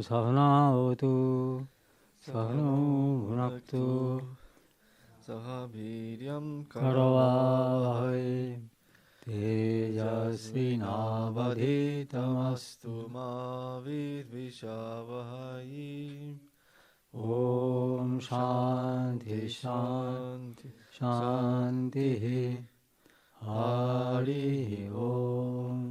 Sahanavatu Sahano Bhunaktu Sahabhiryam Karavavahai Tejasvinavadhitamastu ma vidvishavahai. Om Shanti Shanti Shanti Hari Om.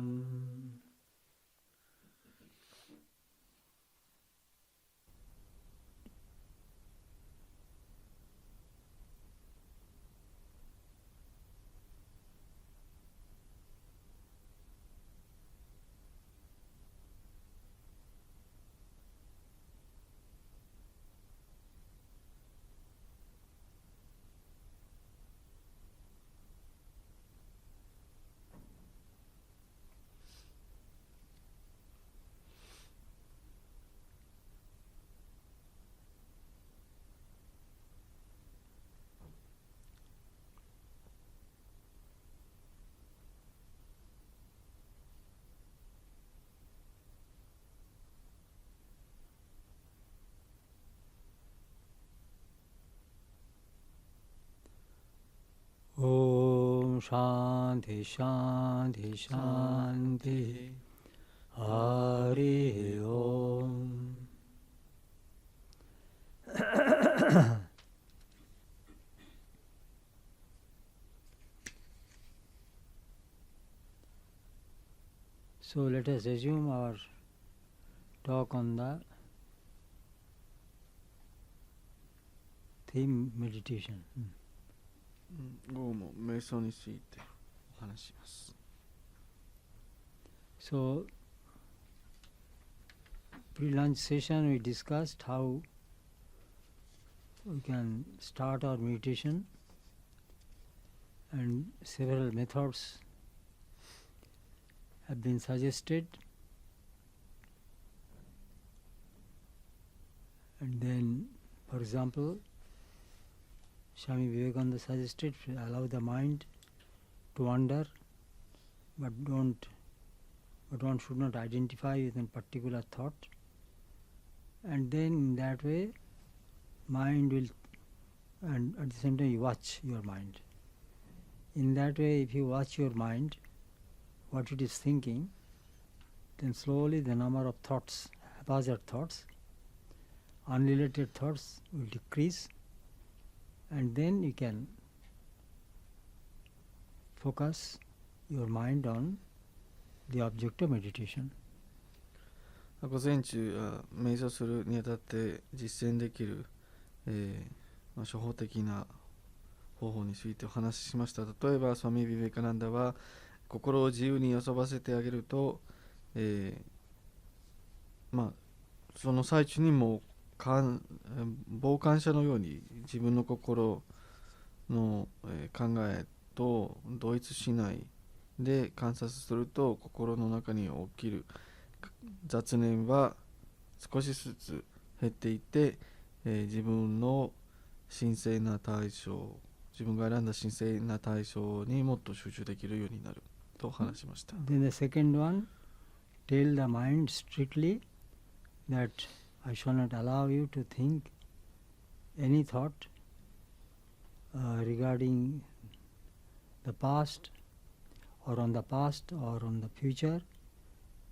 Om Shanti Shanti Shanti Hari Om. So let us resume our talk on the theme meditation. 午後も瞑想についてお話しします。So, pre-lunch session we discussed how we can start our meditation and several methods have been suggested, and then, for example, Swami Vivekananda suggested to allow the mind to wander, but one should not identify with a particular thought, and then in that way mind will, and at the same time you watch your mind. In that way, if you watch your mind, what it is thinking, then slowly the number of thoughts, haphazard thoughts, unrelated thoughts will decrease, and then you can focus your mind on the object of meditation. 午前中瞑想するにあたって実践できる、処方的な方法についてお話ししました。例えばスワミ・ビベカナンダは心を自由に遊ばせてあげると、その最中にも傍観者のように自分の心の、考えと同一しないで観察すると、心の中に起きる雑念は少しずつ減っていって、自分の神聖な対象、自分が選んだ神聖な対象にもっと集中できるようになると話しました。Then the second one, tell the mind strictly that I shall not allow you to think any thought regarding the past or on the past or on the future,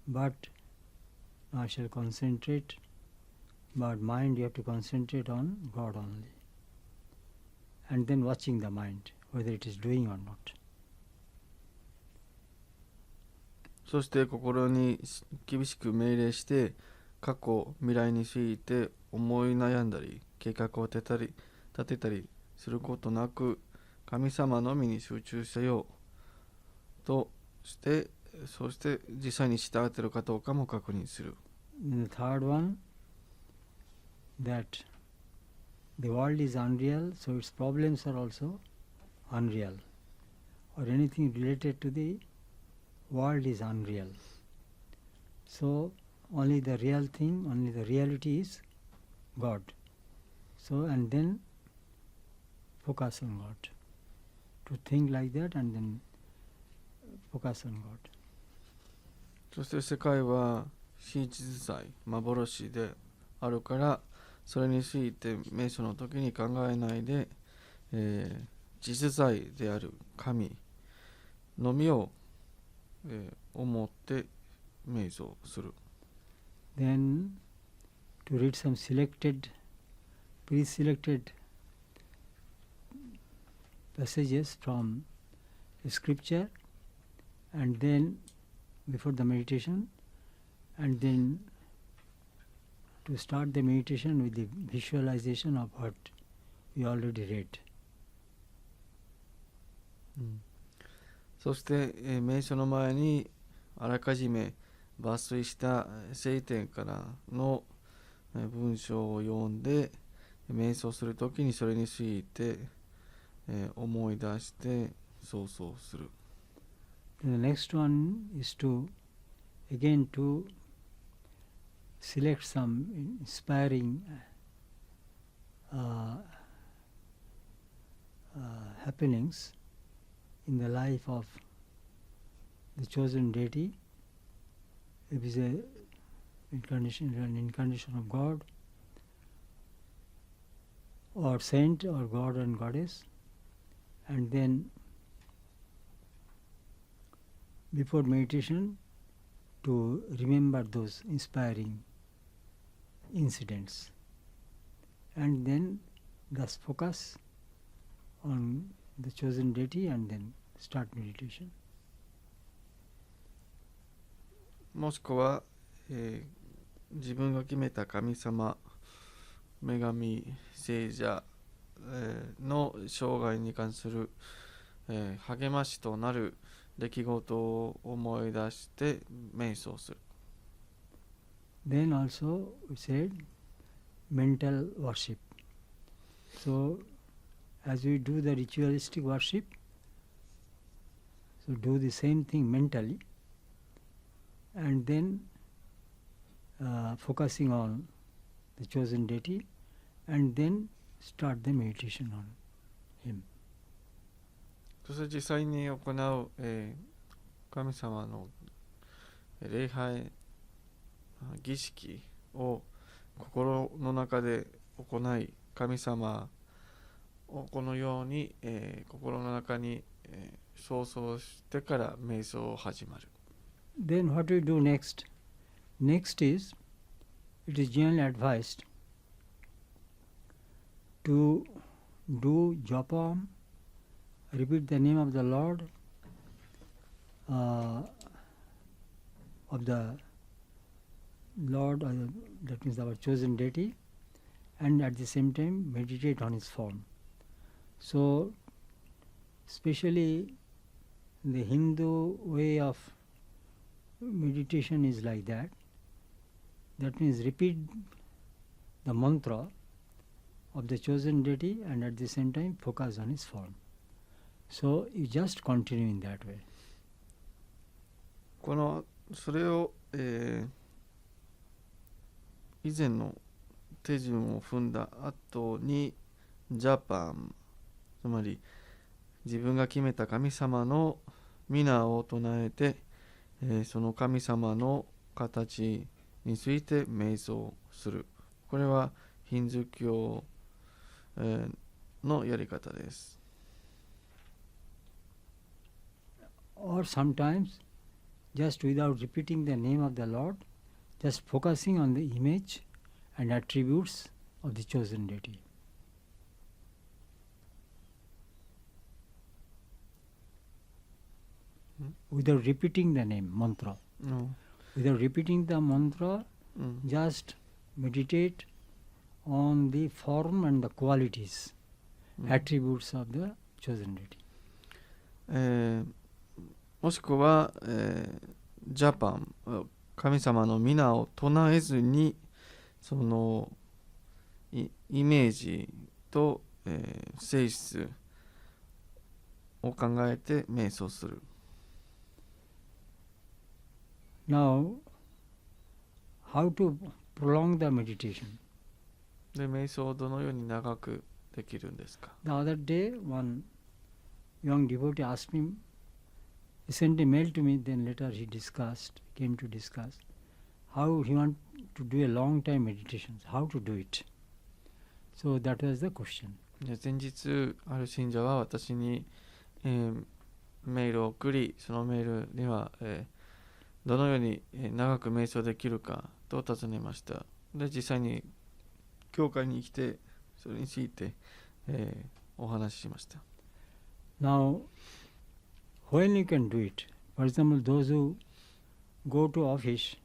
but I shall concentrate, but mind you have to concentrate on God only, and then watching the mind whether it is doing or not. そして心に厳しく命令して過去未来について思い悩んだり計画を立てたりすることなく、神様のみに集中せよとして、そして実際に従っているかどうかも確認する。The third one, that the world is unreal, so its problems are also unreal, or anything related to the world is unreal. So only the real thing, only the reality is God. So, and then focus on God. To think like that and then focus on God. そして世界は非実在、幻であるから、それについて瞑想の時に考えないで、実在である神のみを、思って瞑想する。Then to read some pre-selected passages from scripture, and then before the meditation, and then to start the meditation with the visualization of what we already read. そして、瞑想の前にあらかじめ抜粋した聖典からの文章を読んで、瞑想するときにそれについて、思い出して想像する。The next one is to select some inspiring happenings in the life of the chosen deity. If it is an incarnation of God, or saint, or God and goddess, and then before meditation to remember those inspiring incidents, and then thus focus on the chosen deity and then start meditation. もしくは、自分が決めた神様、女神、聖者、の生涯に関する、励ましとなる出来事を思い出して瞑想する。Then also we said mental worship. So as we do the ritualistic worship, so do the same thing mentally, and then focusing on the chosen deity, and then start the meditation on him. そして実際に行う、神様の礼拝儀式を心の中で行い、神様をこのように、心の中に、想像してから瞑想を始まる。Then what we do next? Next is, it is generally advised to do japa, repeat the name of the Lord, of the Lord, that means our chosen deity, and at the same time meditate on his form. So, especially the Hindu way of meditation is like that. That means repeat the mantra of the chosen deity and at the same time focus on his form. So you just continue in that way. それを、以前の手順を踏んだ後にジャパン、つまり自分が決めた神様の皆を唱えて、その神様の形について瞑想する。これはヒンズー教、のやり方です。Or sometimes just without repeating the name of the Lord, just focusing on the image and attributes of the chosen deity. Without repeating the name, mantra. Without repeating the mantra, just meditate on the form and the qualities, attributes of the chosen deity. もしくは、ジャパン、神様の皆を唱えずに、そのイメージと、性質を考えて瞑想する。Now, how to prolong the meditation? で、瞑想をどのように長くできるんですか？ The other day, one young devotee asked me, he sent a mail to me, then later he came to discuss, how he want to do a long time meditation, how to do it. So that was the question. で前日ある信者は私に、メールを送り、そのメールには、どのように長く瞑想できるかと尋ねました。で実際に教会に来てそれについて、お話ししました。Now, when you can do it, for example, those who go to office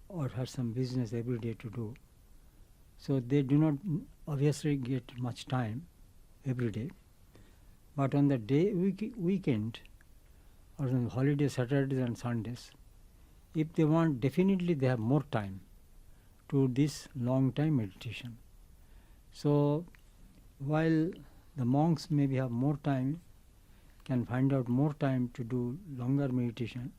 or have some business every day to do, so they do not obviously get much time every day. But on the weekend or on holiday Saturdays and Sundays, if they want, definitely they have more time to this long time meditation. So while the monks maybe have more time, can find out more time to do longer meditation,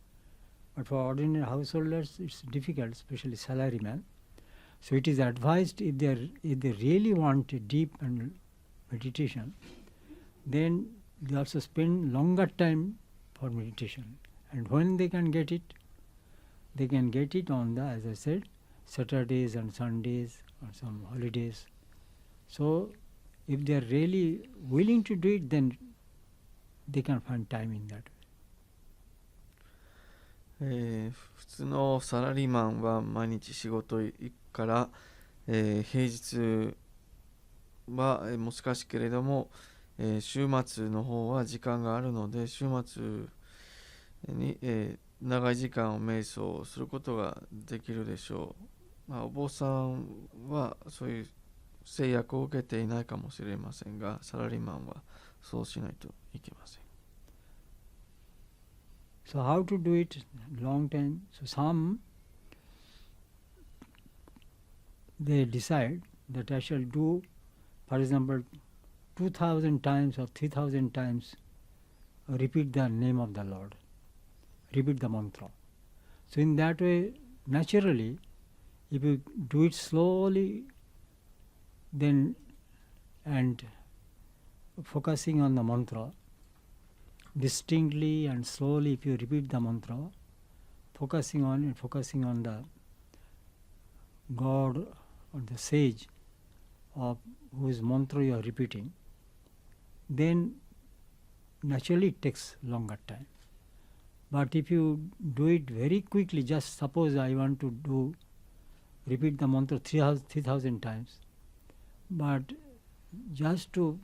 but for ordinary householders it's difficult, especially salarymen. So it is advised, if they really want a deep and meditation, then they also spend longer time for meditation. And when they can get it on the, as I said, Saturdays and Sundays or some holidays. So if they are really willing to do it, then they can find time in that way. 普通のサラリーマンは毎日仕事行くから、平日は難しいけれども、週末の方は時間があるので、週末に、長い時間を瞑想することができるでしょう。お坊さんはそういう制約を受けていないかもしれませんが、サラリーマンはそうしないといけません。So how to do it long time? So some, they decide that I shall do, for example, 2,000 times or 3,000 times repeat the name of the Lord, repeat the mantra. So in that way, naturally, if you do it slowly, then and focusing on the mantra, distinctly and slowly, if you repeat the mantra, focusing on the God or the sage of whose mantra you are repeating, then naturally it takes longer time. But if you do it very quickly, just suppose I want to repeat the mantra 3,000 times, but just to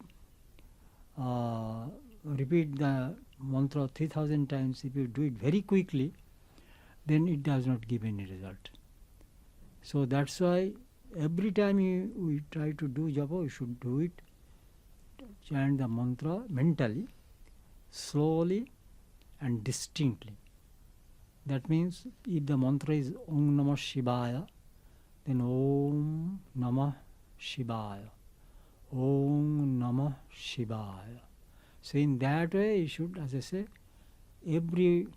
repeat the mantra 3,000 times, if you do it very quickly, then it does not give any result. So that's why every time we try to do japa, we should do it, chant the mantra mentally, slowly and distinctly. That means if the mantra is Om Namah Shivaya, then Om Namah Shivaya, Om Namah Shivaya. So in that way, you should, as I say, every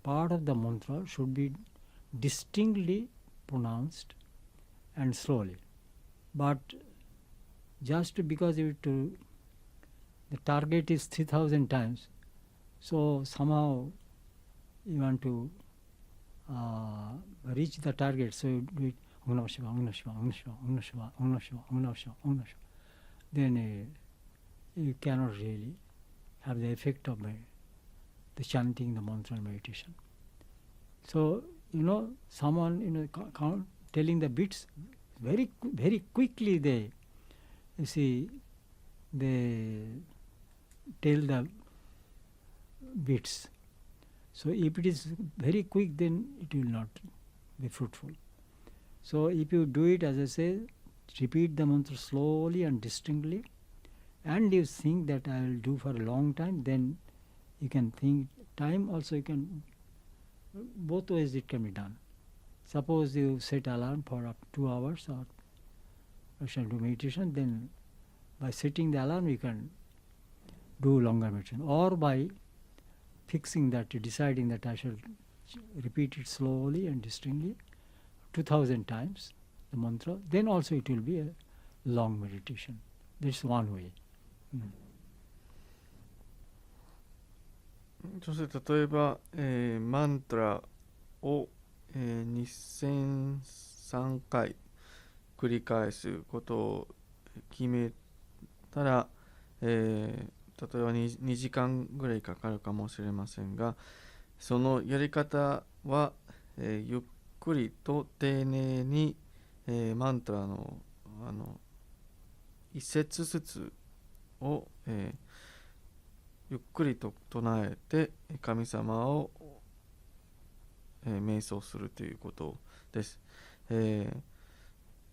part of the mantra should be distinctly pronounced and slowly. But just because the target is 3,000 times, so somehow you want to reach the target, so you do it Om Namah Shivaya, Om Namah Shivaya, Om Namah Shivaya, Om Namah Shivaya, Om Namah Shivaya, Om Namah Shivaya, Om Namah Shivaya. Then you cannot really have the effect of the chanting, the mantra and meditation. So, someone, telling the bits, very, very quickly they tell the bits. So if it is very quick, then it will not be fruitful. So if you do it, as I say, repeat the mantra slowly and distinctly, and you think that I will do for a long time, then you can think time also, you can, both ways it can be done. Suppose you set alarm for up 2 hours or you shall do meditation, then by setting the alarm you can do longer meditation, or by fixing that, deciding that I shall repeat it slowly and distinctly 2,000 times the mantra, then also it will be a long meditation. That's one way. そして例えば、マントラを、2003回繰り返すことを決めたら、例えば 2時間ぐらいかかるかもしれませんが、そのやり方は、ゆっくりと丁寧に、マントラの一節ずつを、ゆっくりと唱えて神様を、瞑想するということです。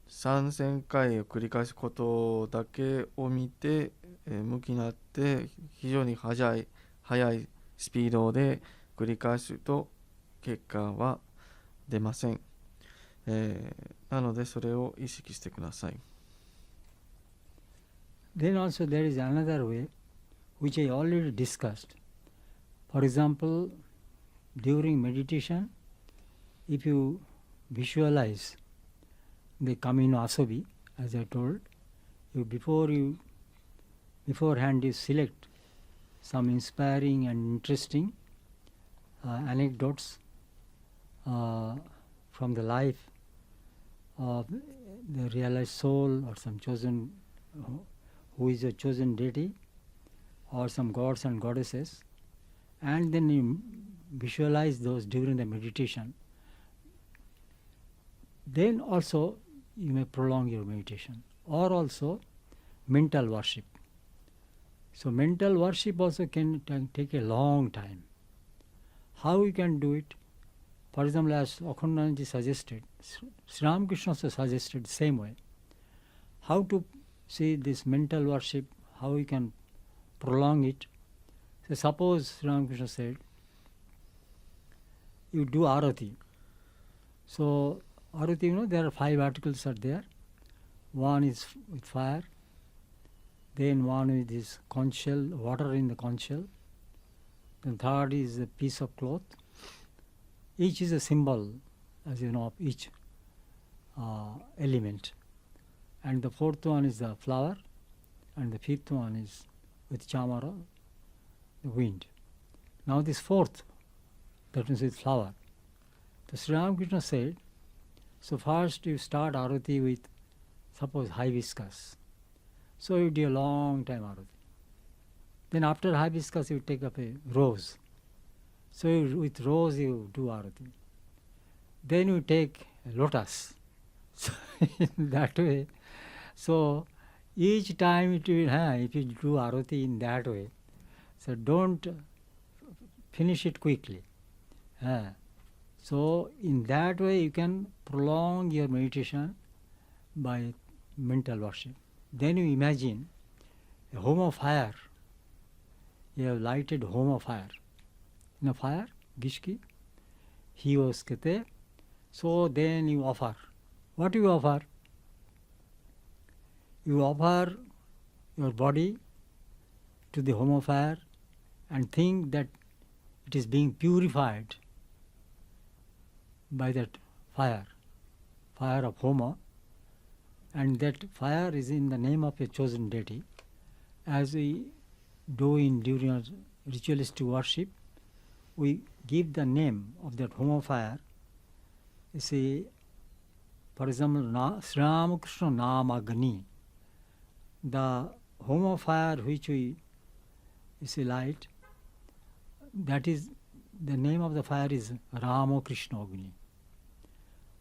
3000回を繰り返すことだけを見て、向きになって非常に速いスピードで繰り返すと結果は出ません。なのでそれを意識してください。Then also there is another way which I already discussed. For example, during meditation, if you visualize the Kamino Asobi, as I told, beforehand you select some inspiring and interesting anecdotes from the life of the realized soul or some chosen, who is a chosen deity, or some gods and goddesses, and then you visualize those during the meditation. Then also you may prolong your meditation, or also mental worship. So mental worship also can take a long time. How you can do it? For example, as Akhundanji suggested, Sri Ramakrishna also suggested same way. How to see this mental worship, how you can prolong it. So suppose Sri Ramakrishna said, you do arati. So arati, there are 5 articles are there. One is with fire, then one with this conch shell, water in the conch shell. Then third is a piece of cloth. Each is a symbol, as you know, of each element. And the fourth one is the flower, and the fifth one is with chamara, the wind. Now this fourth, that is with flower. So Sri Ramakrishna said, so first you start arati with, suppose, hibiscus. So you do a long time arati. Then after hibiscus you take up a rose. So with rose you do arati. Then you take a lotus. So in that way. So each time it will, if you do arati in that way, so don't finish it quickly. So in that way you can prolong your meditation by mental worship. Then you imagine a home of fire. You have lighted home of fire. In a fire, gishki, he was kete. So then you offer. What do you offer? You offer your body to the home of fire and think that it is being purified by that fire of Homa, and that fire is in the name of a chosen deity. As we do during our ritualistic worship, we give the name of that Homa fire. You see, for example, Sri Ramakrishna Namagni, the Homa fire which we light, that is, the name of the fire is Ramakrishna Agni.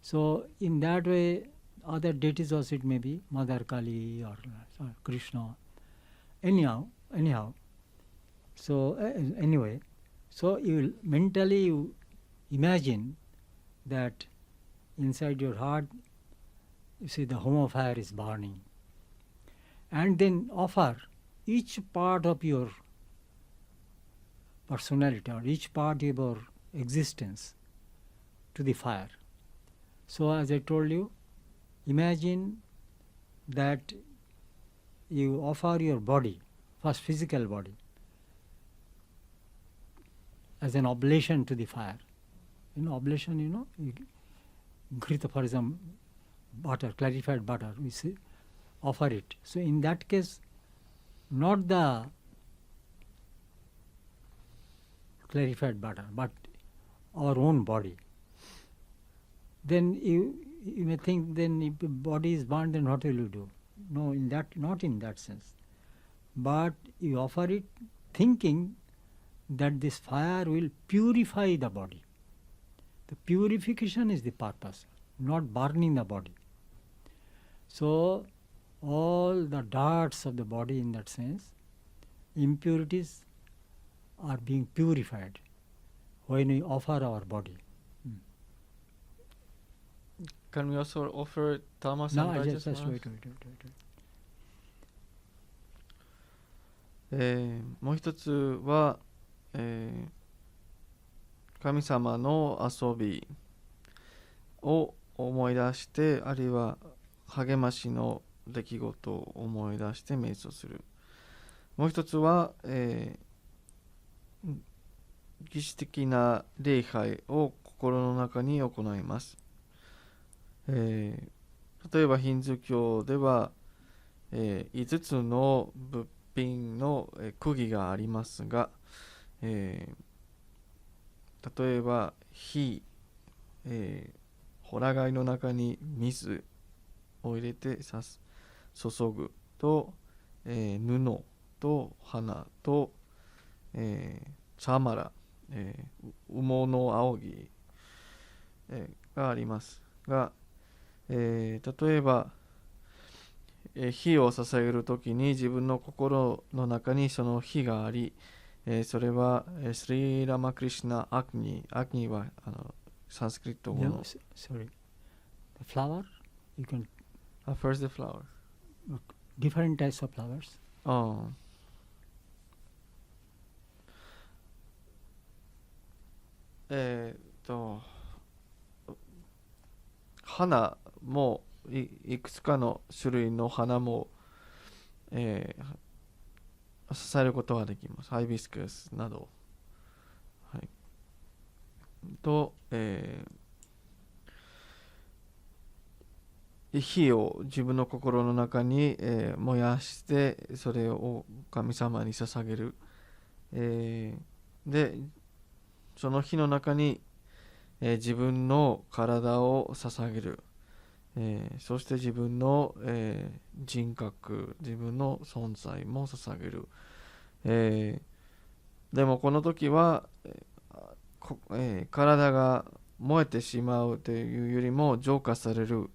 So in that way, other deities also it may be Mother Kali or Krishna. Anyhow. So anyway, so you mentally you imagine that inside your heart, you see the home of fire is burning, and then offer each part of your personality or each part of your existence to the fire. So as I told you, imagine that you offer your body, first physical body, as an oblation to the fire. Oblation, you grita, for example, butter, clarified butter, we say, offer it. So in that case, not the clarified butter, but our own body. then you may think, then if the body is burned, then what will you do? No, not in that sense. But you offer it thinking that this fire will purify the body. The purification is the purpose, not burning the body. So all the darts of the body, in that sense, impurities are being purified when we offer our body. Can we also offer tamas No, and just rajas? wait. もう一つは、神様の遊びを思い出して、あるいは励ましの出来事を思い出して瞑想する。もう一つは、儀式的な礼拝を心の中に行います。例えばヒンズー教では、5つの物品の釘がありますが、例えば火、ホラ貝の中に水を入れて注ぐと、布と花と、茶マラ、羽毛の仰ぎ、がありますが、例えば、火を捧げるときに自分の心の中にその火があり、それはスリーラマクリシュナ・アグニはサンスクリット語の、Sorry. The flower, you can first the flower. different types of flowers. 花もいくつかの種類の花も、支えることができます。ハイビスカスなど、はい、と、火を自分の心の中に、燃やしてそれを神様に捧げる、でその火の中に、自分の体を捧げる、そして自分の、人格、自分の存在も捧げる、でもこの時は、体が燃えてしまうというよりも浄化される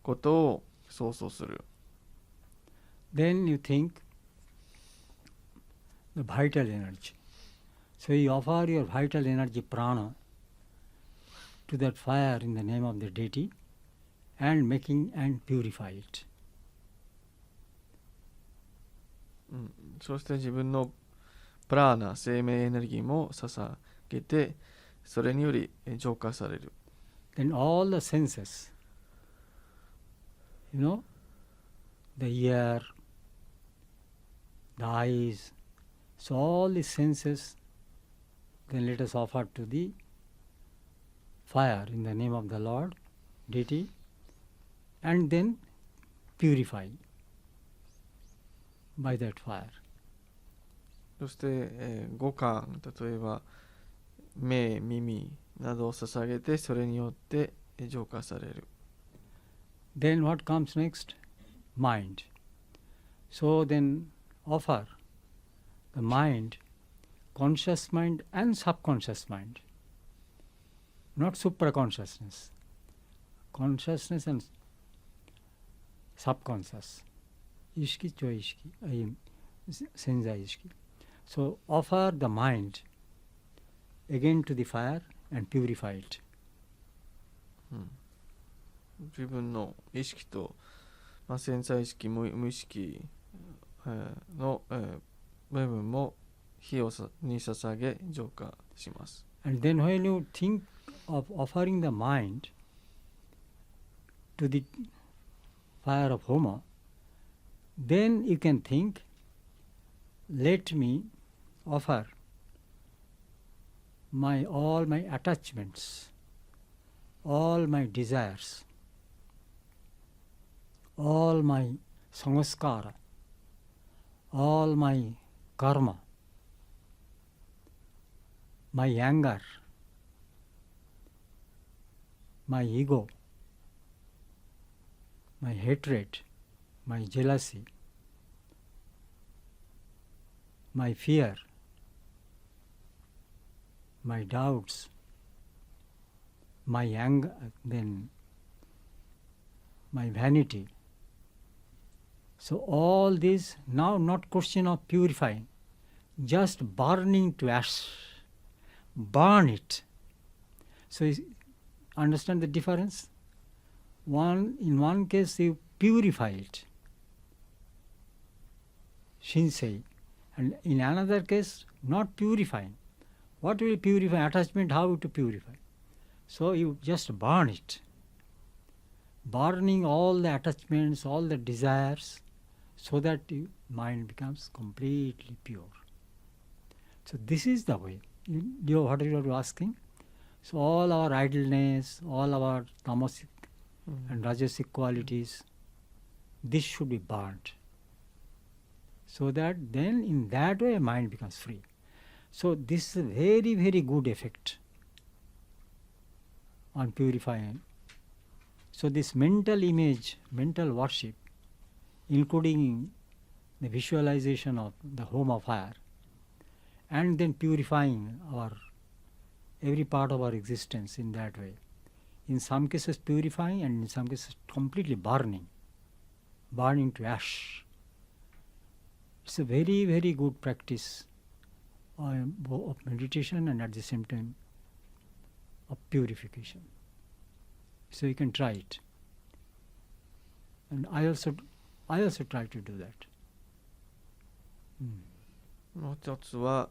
ことを想像する。Then you think the vital energy. So you offer your vital energy prana to that fire in the name of the deity and making and purify it. そして自分のプラーナ、生命エネルギーも捧げて、それにより浄化される。Then all the senses, the ear, the eyes, so all the senses, then let us offer to the fire in the name of the Lord, deity, and then purify by that fire. そして、五感、例えば目、耳などを捧げて、それによって浄化される。Then what comes next? Mind. So then offer the mind, conscious mind and subconscious mind, not supraconsciousness. Consciousness and subconscious. Ishki, choishki, senza ishki. So offer the mind again to the fire and purify it. 自分の意識と、潜在意識、無意識、の、部分も火に捧げ浄化します。And then when you think of offering the mind to the fire of Homa, then you can think, let me offer all my attachments, all my desires, all my samskara, all my karma, my anger, my ego, my hatred, my jealousy, my fear, my doubts, my anger, then my vanity. So all this now not question of purifying, just burning to ash, burn it. So understand the difference? In one case you purify it, shinsei, and in another case not purifying. What will purify? Attachment, how to purify? So you just burn it. Burning all the attachments, all the desires, so that your mind becomes completely pure. So this is the way. What you are asking? So all our idleness, all our tamasic and rajasic qualities, this should be burnt. So that then in that way mind becomes free. So this is a very, very good effect on purifying. So this mental image, mental worship, including the visualization of the home of fire, and then purifying every part of our existence in that way. In some cases purifying, and in some cases completely burning to ash. It's a very, very good practice of meditation and at the same time of purification. So you can try it. And I also try to do that. もう一つは、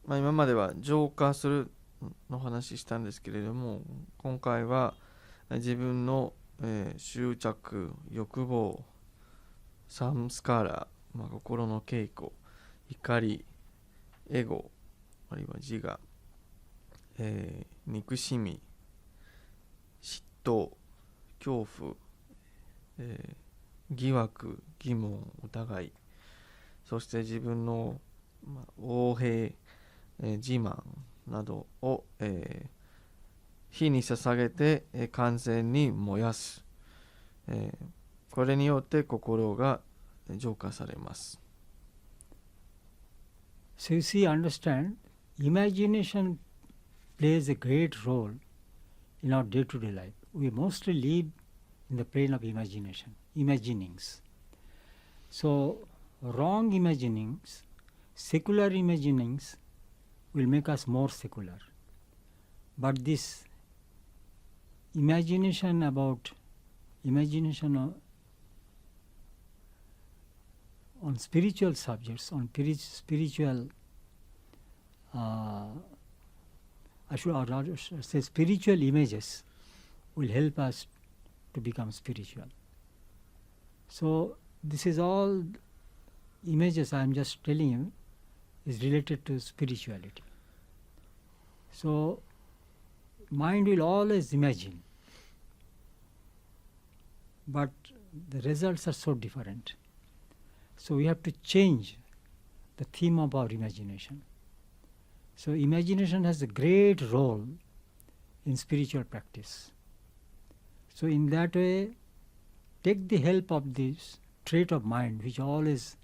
今までは浄化するの話したんですけれども、今回は自分の、執着、欲望、サムスカーラ、心の稽古、怒り、エゴ、あるいは自我、憎しみ、嫉妬、恐怖、疑惑、疑問、疑い、そして自分の、横柄、自慢などを、火に捧げて、完全に燃やす、これによって心が浄化されます。So you see, understand, imagination plays a great role in our day-to-day life. We mostly live in the plane of imaginings. So wrong imaginings, secular imaginings will make us more secular. But this imagination on spiritual subjects, on spiritual, I should say spiritual images will help us to become spiritual. So this is all images I am just telling you is related to spirituality. So mind will always imagine, but the results are so different. So we have to change the theme of our imagination. So imagination has a great role in spiritual practice. So in that way, take the help of this trait of mind which always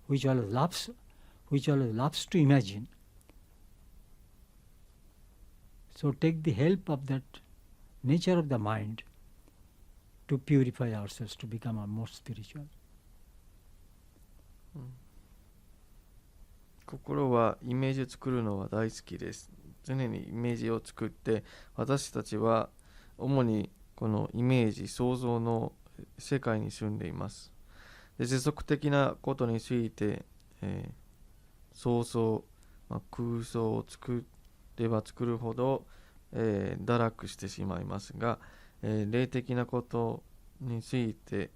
loves to imagine. So take the help of that nature of the mind to purify ourselves, to become more spiritual. 心はイメージを作るのは大好きです。常にイメージを作って、私たちは主にこのイメージ、想像の世界に住んでいます。で、持続的なことについて、想像、空想を作れば作るほど、堕落してしまいますが、霊的なことについて、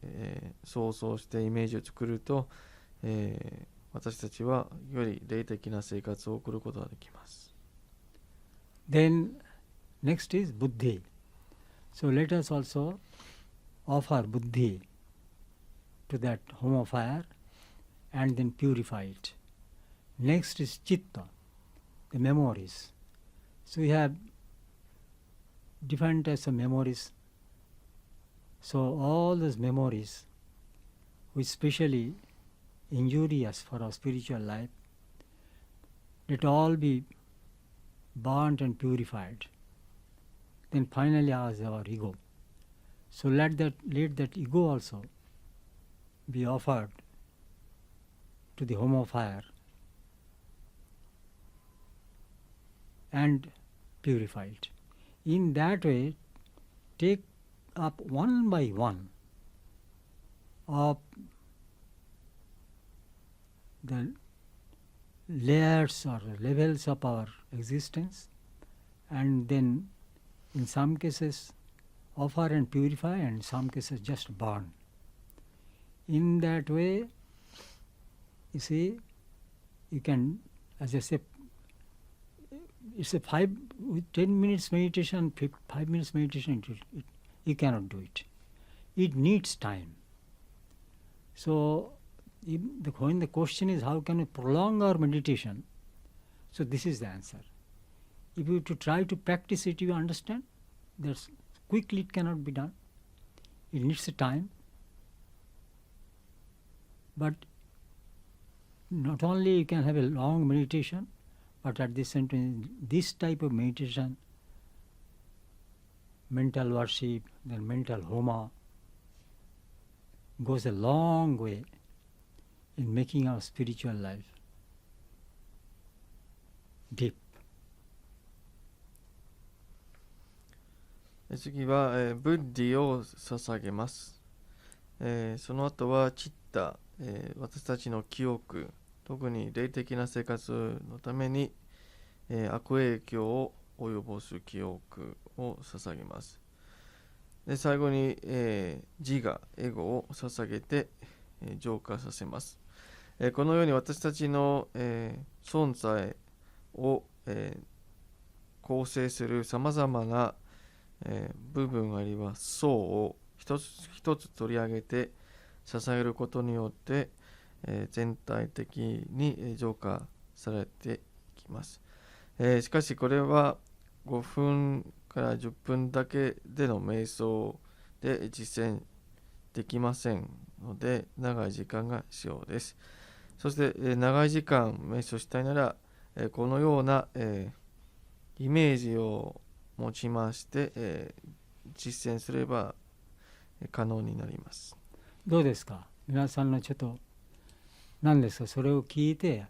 想像してイメージを作ると、私たちはより霊的な生活を送ることができます。Then next is buddhi. So let us also offer buddhi to that home of fire and then purify it. Next is chitta, the memories. So we have different types of memories. So all those memories which specially injurious for our spiritual life, let all be burnt and purified. Then finally as our ego. So let that ego also be offered to the home of fire and purified. In that way, take up one by one of the layers or levels of our existence, and then in some cases offer and purify, and in some cases just burn. In that way, you see, you can, as I say, it's a 10 minutes meditation, 5 minutes meditation, you cannot do it. It needs time. So when the question is how can we prolong our meditation, so this is the answer. If you to try to practice it, you understand that quickly it cannot be done. It needs a time. But not only you can have a long meditation, but at the same time, this type of meditation, mental worship, then mental homa, goes a long way in making our spiritual life deep. 次は、ブッディを捧げます。その後はチッタ、私たちの記憶、特に霊的な生活のために、悪影響を及ぼす記憶を捧げます。で最後に、自我、エゴを捧げて、浄化させます。このように私たちの、存在を、構成するさまざまな、部分あるいは層を一つ一つ取り上げて捧げることによって、全体的に浄化されていきます。しかしこれは5分から10分だけでの瞑想で実践できませんので、長い時間が必要です。そして、長い時間瞑想したいなら、このような、イメージを持ちまして、実践すれば可能になります。どうですか、皆さんのちょっと何ですか、それを聞いて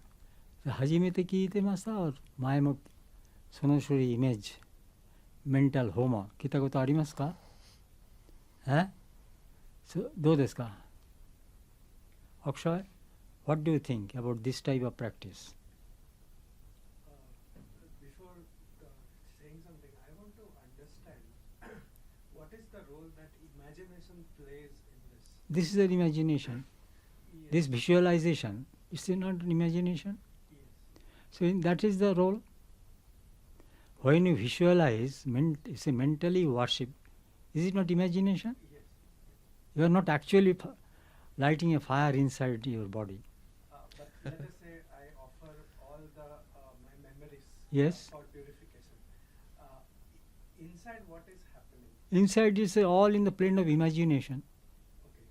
初めて聞いてました？前もその種類イメージ、メンタルホーマー聞いたことありますか？どうですか？ Akshay, what do you think about this type of practice? Before saying something, I want to understand what is the role that imagination plays in this? This is an imagination. Yes. This visualization, is it not an imagination? Yes. So that is the role. When you visualize, it's a mentally worship. Is it not imagination? Yes. You are not actually lighting a fire inside your body. But let us say I offer all the my memories Yes. for purification. Inside, what is happening? Inside is all in the plane of imagination. Okay.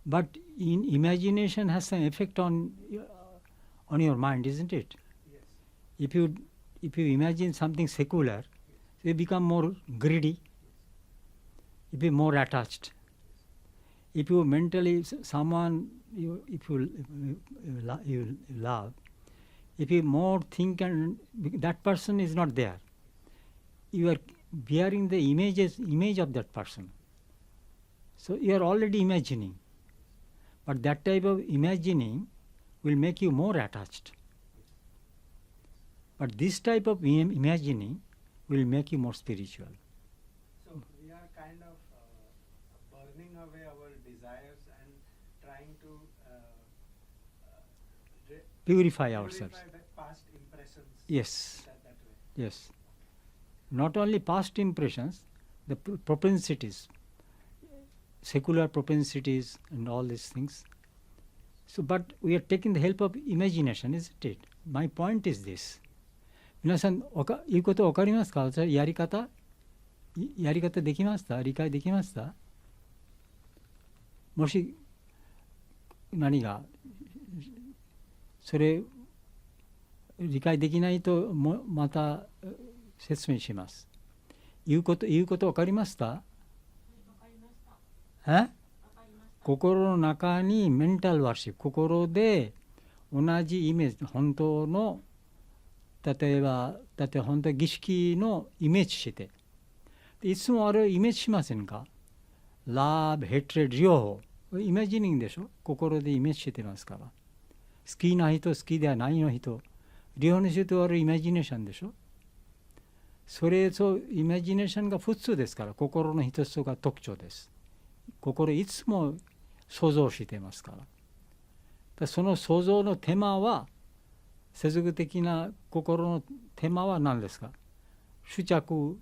But in imagination has some effect on your mind, isn't it? Yes. If you imagine something secular, you become more greedy. You be more attached. If you mentally someone if you love, if you more think and that person is not there, you are bearing the image of that person. So you are already imagining. But that type of imagining will make you more attached. But this type of imagining will make you more spiritual. So we are kind of burning away our desires and trying to Purify ourselves. purify the past impressions. Yes. That way. Yes. Not only past impressions, the propensities, secular propensities and all these things. So, but we are taking the help of imagination, isn't it? My point is this. 皆さん、言うことわかりますか？やり方やり方できました？理解できました？もし何がそれ理解できないとまた説明します。言うこと分かりました？心の中にメンタルワーシップ、心で同じイメージ、本当の例えば本当に儀式のイメージして、いつもあれをイメージしませんか？ラブ、ヘトレッド、両方イメージニングでしょ。心でイメージしてますから。好きな人、好きではないの人、両方の人はイマジネーションでしょ。それとイマジネーションが普通ですから、心の一つが特徴です。心いつも想像していますから。その想像のテーマは、世俗的な心のテーマは何ですか？執着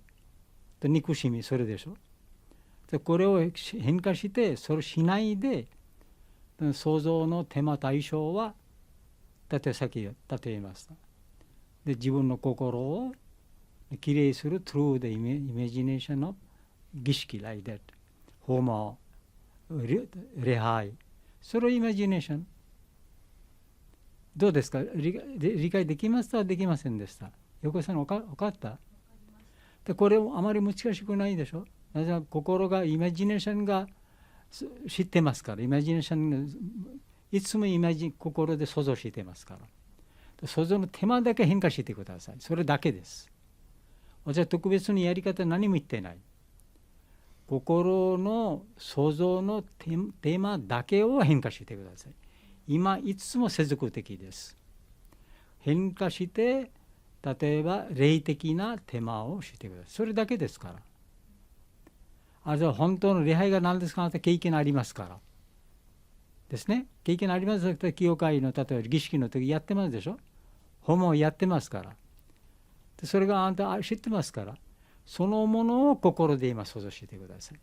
と憎しみ、それでしょ。でこれを変化して、それをしないで、想像のテーマ対象は、さっき例えました。で自分の心をきれいする through the imagination of 儀式 like that。ホーマー、礼拝。それをイマジネーション。どうですか？理解できましたできませんでした？横井さん分かった？でこれあまり難しくないでしょ。なぜなら心がイマジネーションが知ってますから。イマジネーションがいつも心で想像してますから。想像の手間だけ変化してください。それだけです。私は特別にやり方何も言ってない。心の想像のテーマだけを変化してください。今いつも世俗的です。変化して例えば霊的なテーマをしてください。それだけですから。じゃあ本当の礼拝が何ですかって経験ありますからですね。経験ありますから教会の例えば儀式の時やってますでしょ。訪問やってますから。でそれがあなた知ってますから、そのものを心で今想像してください。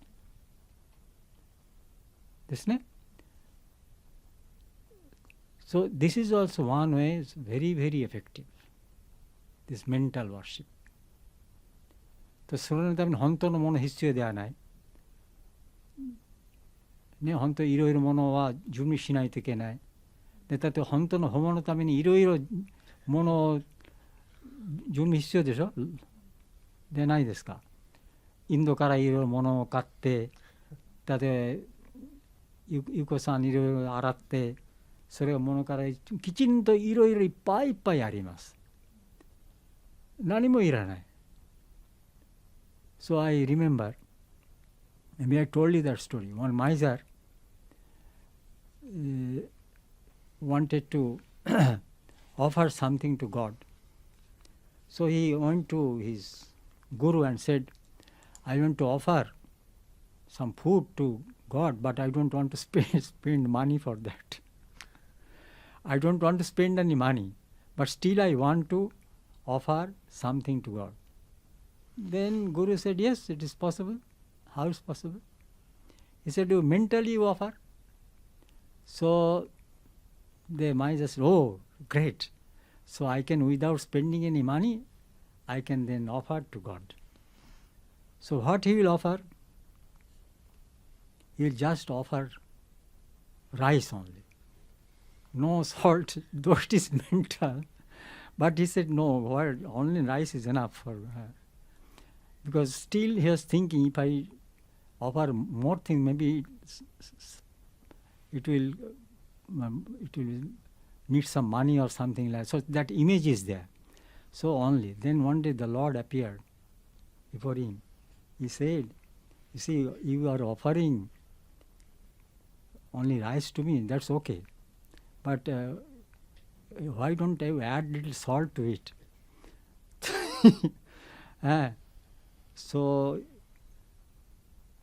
ですね。So this is also one way, it's very, very effective. This mental worship. とそれのために本当のもの必要ではない。ね、本当にいろいろものは準備しないといけない。で例えば本当の訪問のためにいろいろものを準備必要でしょ。でないですか。インドからいろいろものを買って、例えばゆこさんいろいろ洗って、それをものからきちんといろいろいっぱいいっぱいあります。何もいらない。So I remember, maybe I told you that story. One miser wanted to offer something to God. So he went to his guru and said, I want to offer some food to God, but I don't want to spend money for that. I don't want to spend any money, but still I want to offer something to God. Then Guru said, yes, it is possible. How is possible? He said, you mentally offer. So the miser said, oh, great. So I can, without spending any money, I can then offer to God. So what he will offer? He will just offer rice only. No salt, though it is mental. But he said, no, only rice is enough for because still he was thinking, if I offer more things, maybe it will need some money or something like that. So that image is there. So only. Then one day the Lord appeared before him. He said, you see, you are offering only rice to me, that's okay. But why don't I add little salt to it? So,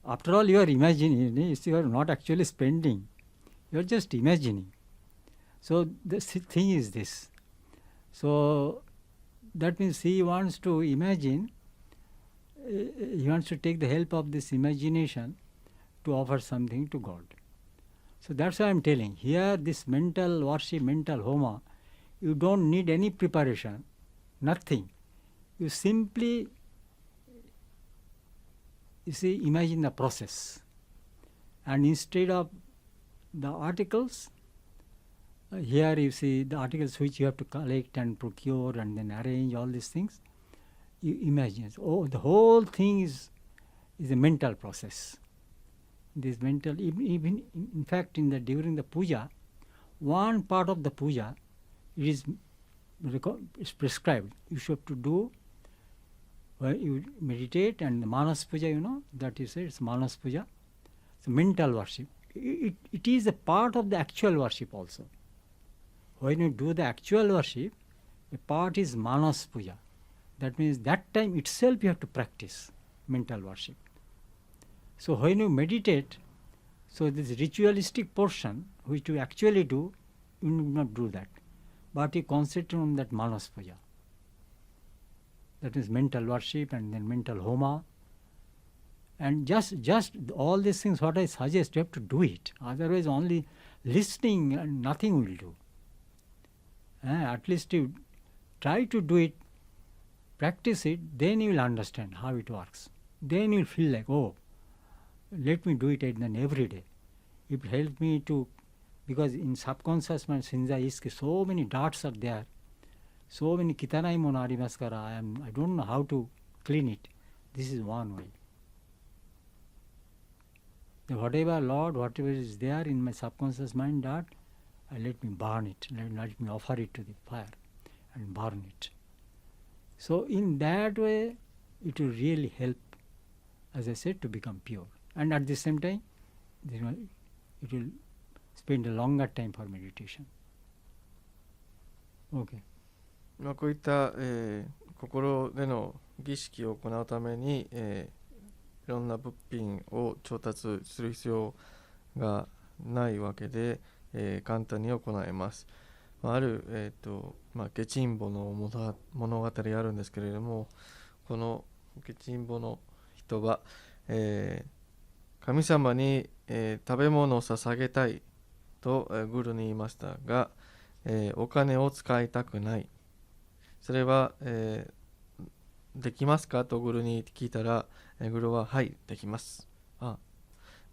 after all, you are imagining, you are not actually spending. You are just imagining. So, the thing is this. So, that means he wants to imagine, he wants to take the help of this imagination to offer something to God. So that's why I am telling. Here this mental worship, mental homa, you don't need any preparation, nothing. You simply you see, imagine the process. And instead of the articles, here you see the articles which you have to collect and procure and then arrange all these things. You imagine, oh, the whole thing is a mental process. This mental, even in fact, during the puja, one part of the puja is prescribed. You should have to do where you meditate, and the Manas Puja, that you say it's Manas Puja. It's mental worship. It is a part of the actual worship also. When you do the actual worship, a part is Manas Puja. That means that time itself you have to practice mental worship. So when you meditate, so this ritualistic portion which you actually do, you need not do that. But you concentrate on that Manas Puja. That is mental worship and then mental homa. And just all these things what I suggest, you have to do it. Otherwise only listening and nothing will do. At least you try to do it, practice it, then you will understand how it works. Then you will feel like, oh, let me do it then every day. It helps me to, because in subconscious mind, so many dots are there. So many kitanai mon arimasu kara, I don't know how to clean it. This is one way. Whatever is there in my subconscious mind, that let me burn it, let me offer it to the fire and burn it. So in that way, it will really help, as I said, to become pure. And at the same time, it will spend a longer time for meditation. Okay. こういった、心での儀式を行うために、いろんな物品を調達する必要がないわけで、簡単に行えます。ある、ゲチンボの物語があるんですけれども、このゲチンボの人は、神様に、食べ物を捧げたいと、グルに言いましたが、お金を使いたくない。それは、できますかとグルに聞いたら、グルははいできます。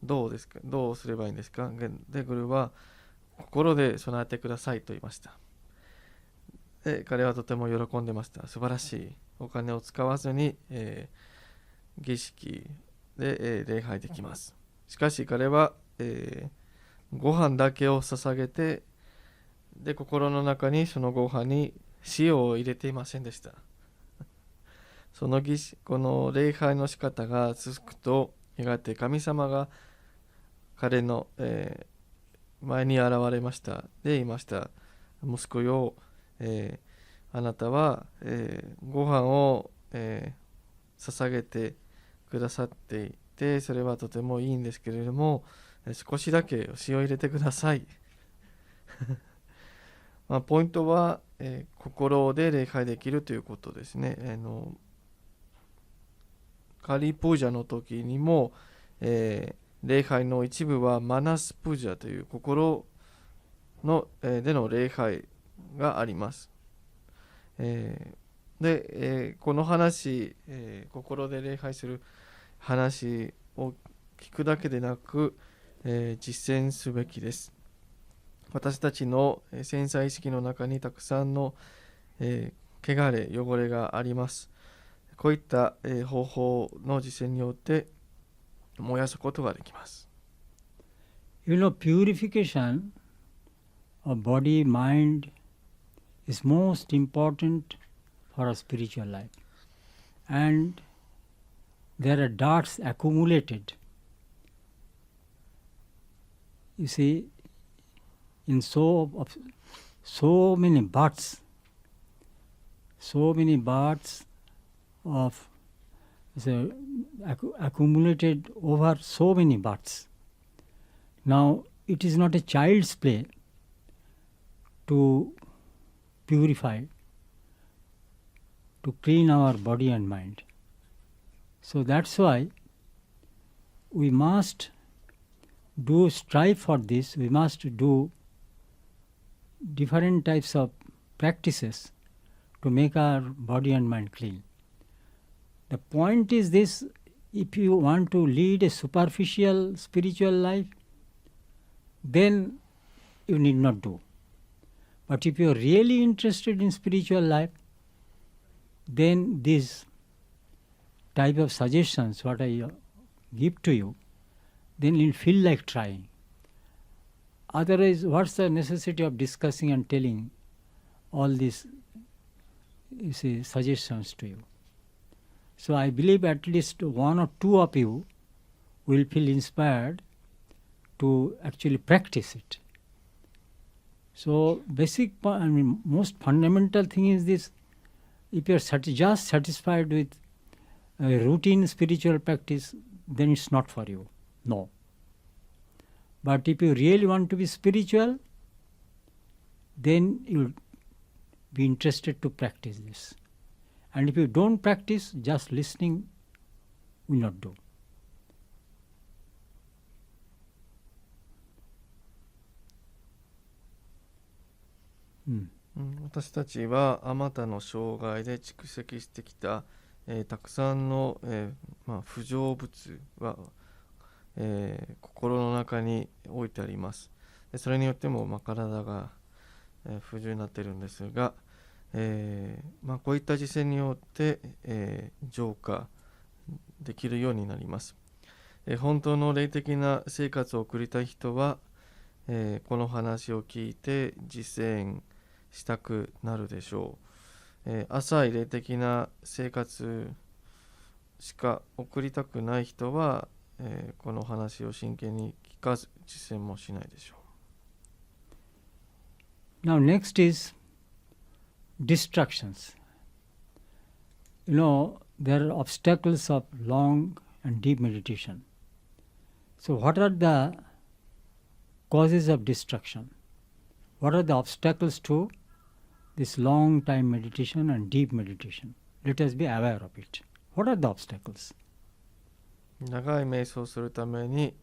どうですか、どうすればいいんですか。でグルは心で備えてくださいと言いました。で彼はとても喜んでました。素晴らしい。お金を使わずに、儀式で、礼拝できます。しかし彼は、ご飯だけを捧げて、で心の中にそのご飯に塩を入れていませんでした。この礼拝の仕方が続くと、やがて神様が彼の、前に現れました。で言いました。息子よ、あなたは、ご飯を、捧げてくださっていて、それはとてもいいんですけれども、少しだけ塩を入れてください。ポイントは、心で礼拝できるということですね。カリープージャの時にも、礼拝の一部はマナスプージャという心の、での礼拝があります。で、この話、心で礼拝する話を聞くだけでなく、実践すべきです。私たちの繊細意識の中にたくさんの、汚れ、汚れがあります。こういった、方法の実践によって燃やすことができます。Purification of body, mind is most important for a spiritual life. And there are darts accumulated. You see, in so many butts of accumulated over so many butts. Now, it is not a child's play to purify, to clean our body and mind. So that's why we must strive for this. We must do different types of practices to make our body and mind clean. The point is this, If you want to lead a superficial spiritual life, then you need not do. But if you are really interested in spiritual life, then these type of suggestions, what I give to you, then you'll feel like trying. Otherwise, what's the necessity of discussing and telling all these suggestions to you? So I believe at least one or two of you will feel inspired to actually practice it. So most fundamental thing is this: if you are just satisfied with a routine spiritual practice, then it's not for you. No. But if you really want to be spiritual, then you'll be interested to practice this. And if you don't practice, just listening will not do. Hmm. 私たちはあまたの生涯で蓄積してきた、たくさんの、不浄物は、心の中に置いてあります。でそれによっても、体が、不自由になっているんですが、こういった実践によって、浄化できるようになります。本当の霊的な生活を送りたい人は、この話を聞いて実践したくなるでしょう。浅い霊的な生活しか送りたくない人は、この話を真剣に聞かず実践もしないでしょう。Now next is distractions. You know, there are obstacles of long and deep meditation. So what are the causes of distraction? What are the obstacles to this long time meditation and deep meditation? Let us be aware of it. What are the obstacles? 長い瞑想をするために、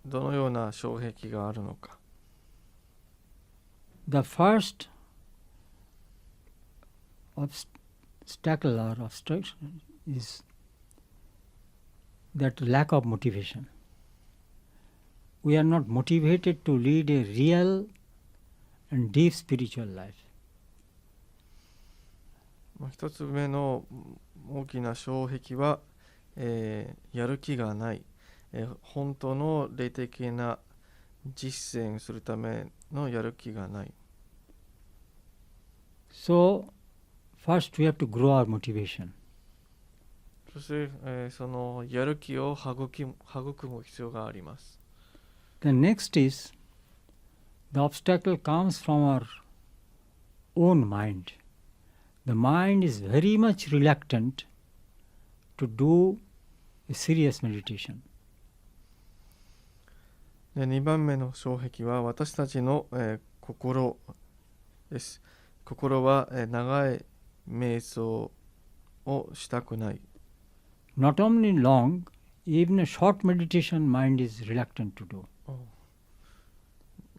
どのような障壁があるのか。The first obstacle or obstruction is that lack of motivation. We are not motivated to lead a real and deep spiritual life. 一つ目の大きな障壁は、やる気がない、本当の霊的な実践するためのやる気がない。So, first we have to grow our motivation. そして、そのやる気を育む必要があります。The next is the obstacle comes from our own mind. The mind is very much reluctant to do a serious meditation. で2番目の障壁は私たちの、心です。心は、長い瞑想をしたくない。Not only long, even a short meditation mind is reluctant to do.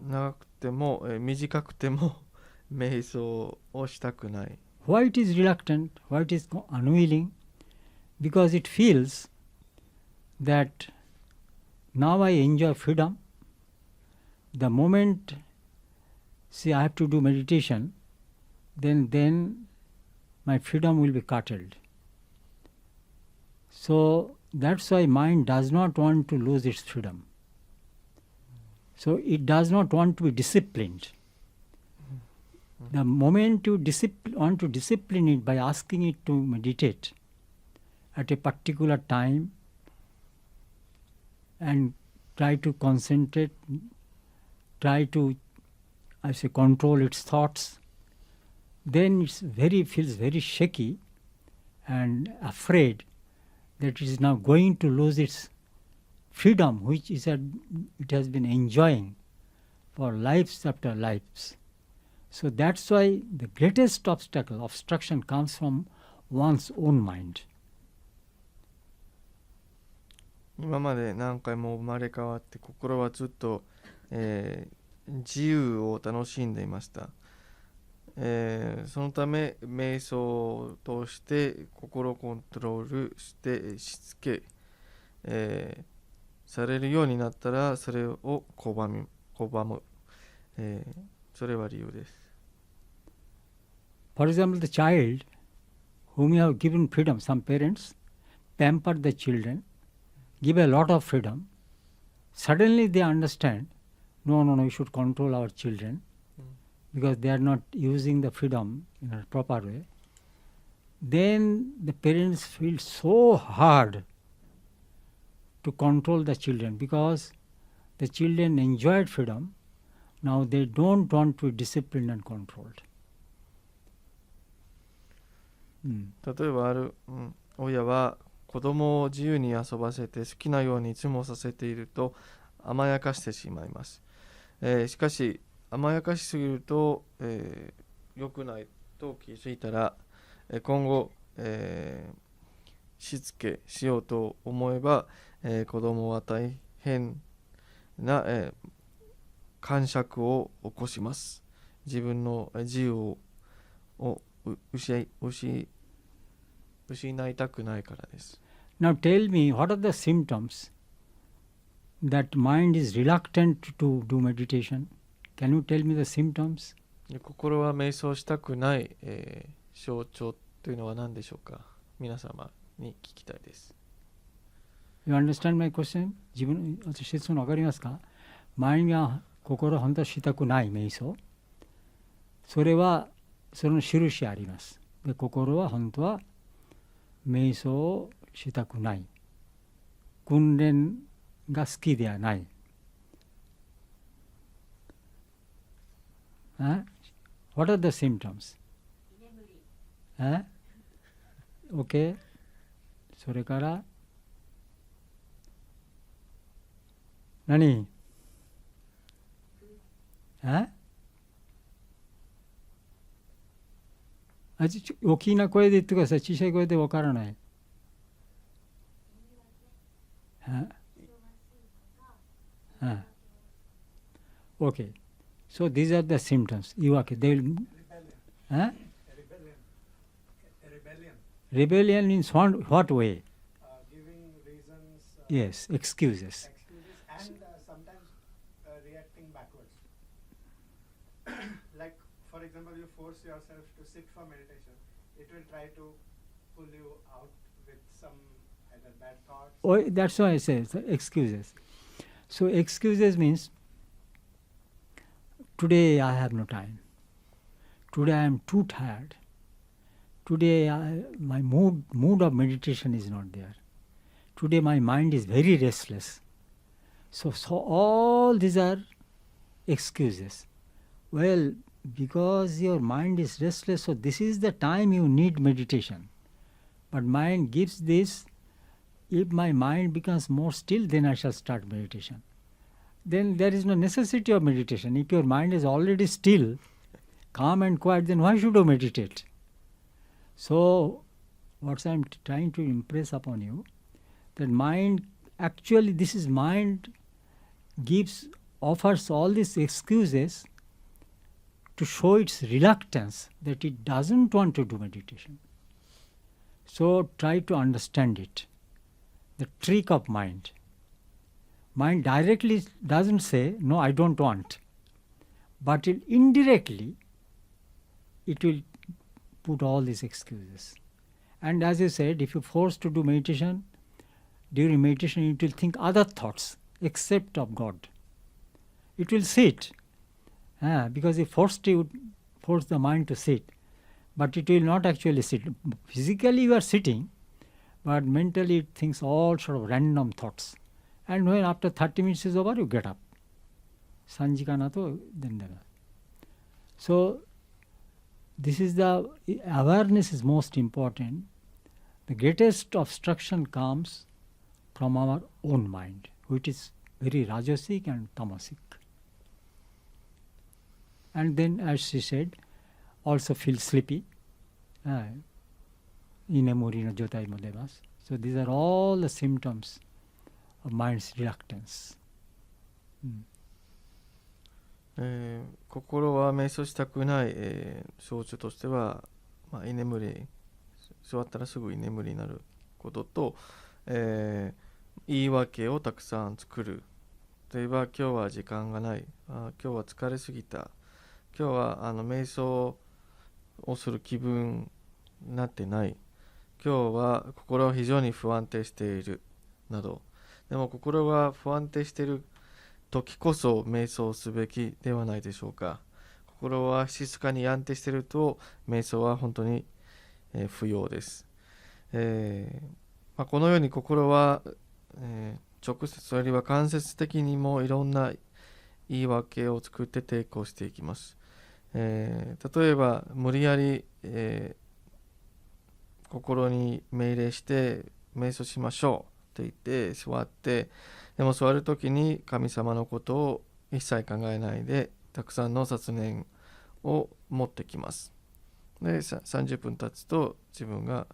長くても、短くても瞑想をしたくない。Why it is reluctant? Why it is unwilling? Because it feels that now I enjoy freedom. The moment, say, I have to do meditation, then my freedom will be curtailed. So that's why mind does not want to lose its freedom. So it does not want to be disciplined. The moment you want to discipline it by asking it to meditate at a particular time and try to concentrate, try to, control its thoughts, then it feels very shaky and afraid that it is now going to lose its freedom, which it has been enjoying for lives after lives. So that's why the greatest obstruction comes from one's own mind. 今まで何回も生まれ変わって心はずっと、自由を楽しんでいました。そのため瞑想を通して心をコントロールしてしつけ、されるようになったらそれを拒む、それは理由です。For example, the child whom you have given freedom, some parents pamper the children, give a lot of freedom. Suddenly they understand, no, we should control our children because they are not using the freedom in a proper way. Then the parents feel so hard to control the children because the children enjoyed freedom. Now they don't want to be disciplined and controlled. 例えばある、親は子供を自由に遊ばせて好きなようにいつもさせていると甘やかしてしまいます。しかし甘やかしすぎると、良くないと気づいたら、今後、しつけしようと思えば、子供は大変な、癇癪を起こします。自分の自由を失いたくないからです。Now tell me, what are the symptoms that mind is reluctant to do meditation? Can you tell me the symptoms? 心は瞑想したくない、象徴というのは何でしょうか。皆様に聞きたいです。You understand my question? 自分の質問わかりますか？マインドが心を本当はしたくない瞑想。それはその印あります。で、心は本当は瞑想をしたくない。訓練が好きではない。What are the symptoms? Okay. それから何？大きな声で言ってください。小さい声でわからない。Okay. So these are the symptoms. They will. Rebellion in what way? Giving reasons. Yes, excuses. And sometimes reacting backwards. Like, for example, you force yourself to sit for meditation. It will try to pull you out with some either bad thoughts. Oh, that's why I say excuses. So excuses means today I have no time. Today I am too tired. Today my mood of meditation is not there. Today my mind is very restless. So all these are excuses. Well, because your mind is restless, so this is the time you need meditation. But mind gives this, if my mind becomes more still, then I shall start meditation. Then there is no necessity of meditation. If your mind is already still, calm and quiet, then why should you meditate? So, what I am trying to impress upon you, that mind, actually this is mind offers all these excuses to show its reluctance that it doesn't want to do meditation. So try to understand it. The trick of mind. Mind directly doesn't say, no, I don't want. But indirectly, it will put all these excuses. And as you said, if you're forced to do meditation, during meditation it will think other thoughts except of God. It will sit. Because it forced the mind to sit. But it will not actually sit. Physically you are sitting, but mentally it thinks all sort of random thoughts. And when after 30 minutes is over, you get up. Sanjikana to then. So this is the awareness is most important. The greatest obstruction comes from our own mind, which is very rajasic and tamasic. And then, as she said, also feel sleepy. Inemori no jotai mo demas. So these are all the symptoms of mind's reluctance. 心は瞑想したくない、象徴としては、居眠り、座ったらすぐ居眠りになることと、言い訳をたくさん作る。例えば今日は時間がない、今日は疲れすぎた、今日は瞑想をする気分になってない、今日は心は非常に不安定しているなど。でも心が不安定している時こそ瞑想すべきではないでしょうか。心は静かに安定していると瞑想は本当に、不要です。このように心は、直接あるいは間接的にもいろんな言い訳を作って抵抗していきます。例えば無理やり、心に命令して瞑想しましょうと言って座って、でも座るときに神様のことを一切考えないでたくさんの雑念を持ってきます。で30分経つと自分が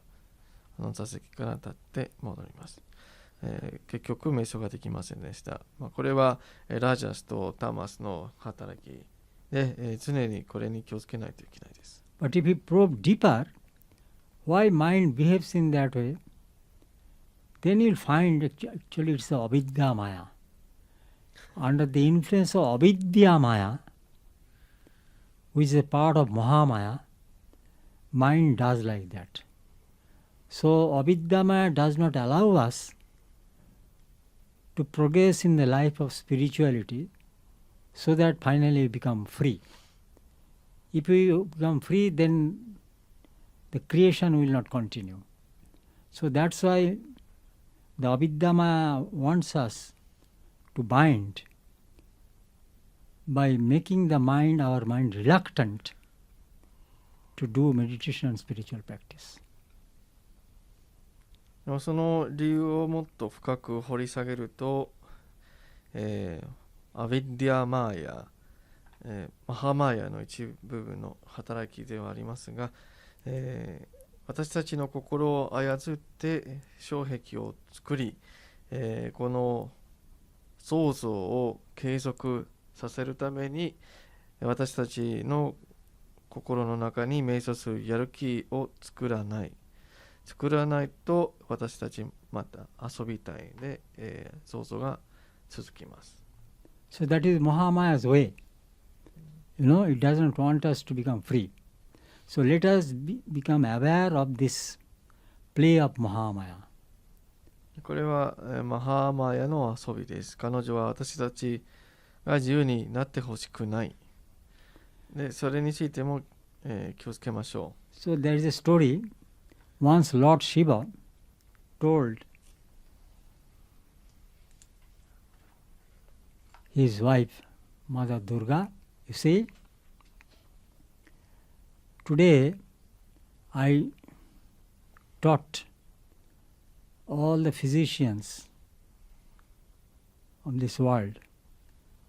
座席から立って戻ります。結局瞑想ができませんでした。これはラジャスとタマスの働きで、常にこれに気をつけないといけないです。But if you probe deeper, why mind behaves in that way, then you'll find actually it's the avidya maya. Under the influence of avidya maya, which is a part of Mahamaya, mind does like that. So avidya maya does not allow us to progress in the life of spirituality so that finally we become free. If we become free, then the creation will not continue. So that's why the avidya maya wants us to bind by making the mind, our mind, reluctant to do meditation and spiritual practice. その理由をもっと深く掘り下げると、アビッディアマーヤ、マハマーヤの一部分の働きではありますが、私たちの心を操って障壁を作り、この創造を継続させるために私たちの心の中に瞑想するやる気を作らないと私たちまた遊びたいで、創造が続きます。So that is Mahamaya's way. You know, it doesn't want us to become free. So let us become aware of this play of Mahamaya. これはマハーマヤの遊びです。彼女は私たちが自由になってほしくない。で、それについても、気をつけましょう。So there is a story. Once Lord Shiva told his wife, Mother Durga, you see, today I taught all the physicians of this world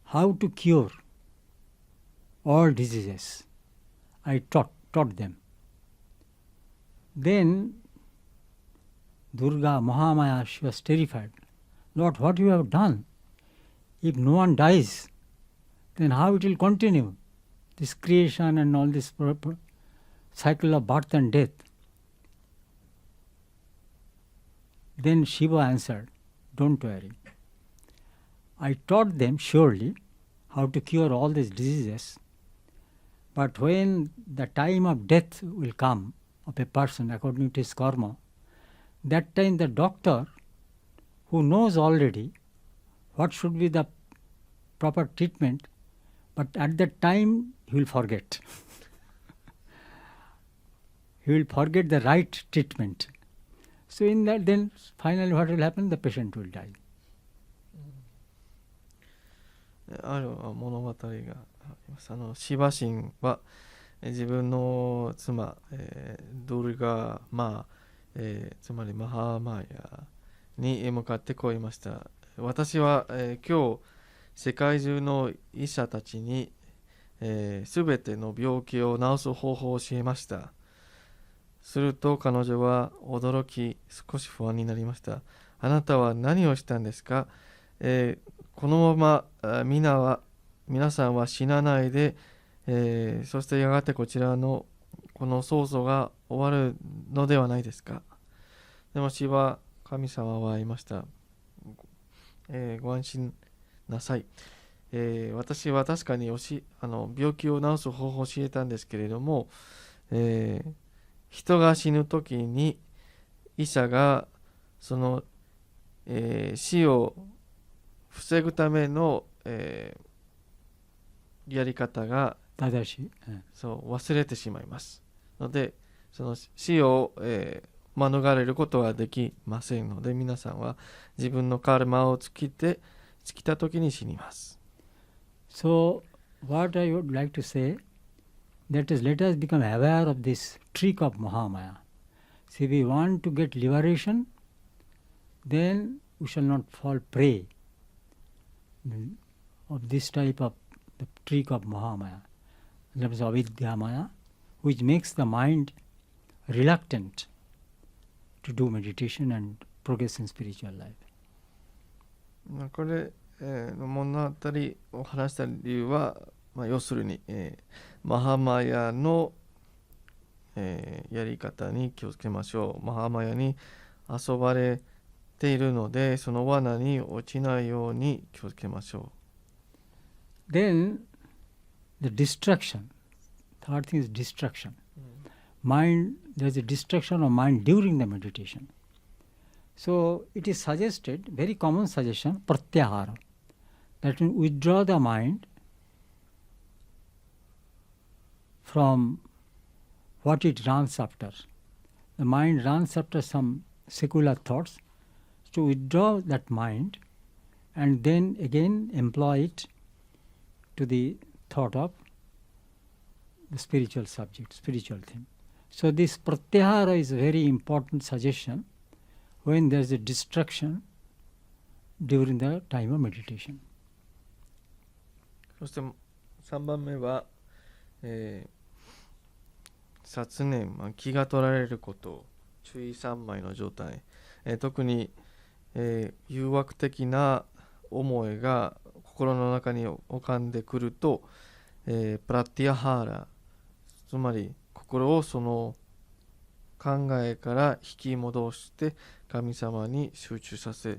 how to cure all diseases. I taught them. Then Durga, Mahamaya, she was terrified. Lord, what you have done? If no one dies, then how it will continue? This creation and all this cycle of birth and death. Then Shiva answered, don't worry. I taught them surely how to cure all these diseases, but when the time of death will come of a person according to his karma, that time the doctor who knows already what should be the proper treatment, but at that time he will forget. He will forget the right treatment. So in that, then finally what will happen? The patient will die. ある物語があります。シバ神は自分の妻、ドルガつまりマハーマーヤに向かってこう言いました。私は、今日世界中の医者たちにすべての病気を治す方法を教えました。すると彼女は驚き少し不安になりました。あなたは何をしたんですか？このまま皆は皆さんは死なないで、そしてやがてこちらのこの創造が終わるのではないですか。でも死は神様は言いました。ご安心なさい。私は確かに病気を治す方法を教えたんですけれども、人が死ぬ時に医者がその、死を防ぐための、やり方がそう忘れてしまいますので、その死を、免れることはできませんので、皆さんは自分のカルマを尽きた時に死にます。So, what I would like to say, that is, let us become aware of this trick of Mahamaya. See, we want to get liberation, then we shall not fall prey of this type of the trick of Mahamaya, that is Avidya Maya, which makes the mind reluctant to do meditation and progress in spiritual life. これの物語を話した理由は、要するに、マハマヤの、やり方に気をつけましょう。マハマヤに遊ばれているので、その罠に落ちないように気をつけましょう。Then, the distraction. Third thing is distraction. Mind, there is a distraction of mind during the meditation. So, it is suggested, very common suggestion, pratyahara. That means withdraw the mind from what it runs after. The mind runs after some secular thoughts. To withdraw that mind and then again employ it to the thought of the spiritual subject, spiritual thing. So this pratyahara is a very important suggestion when there is a distraction during the time of meditation. そして3番目は、殺念、気が取られること、注意三昧の状態、特に、誘惑的な思いが心の中に浮かんでくると、プラティアハーラ、つまり心をその考えから引き戻して神様に集中させ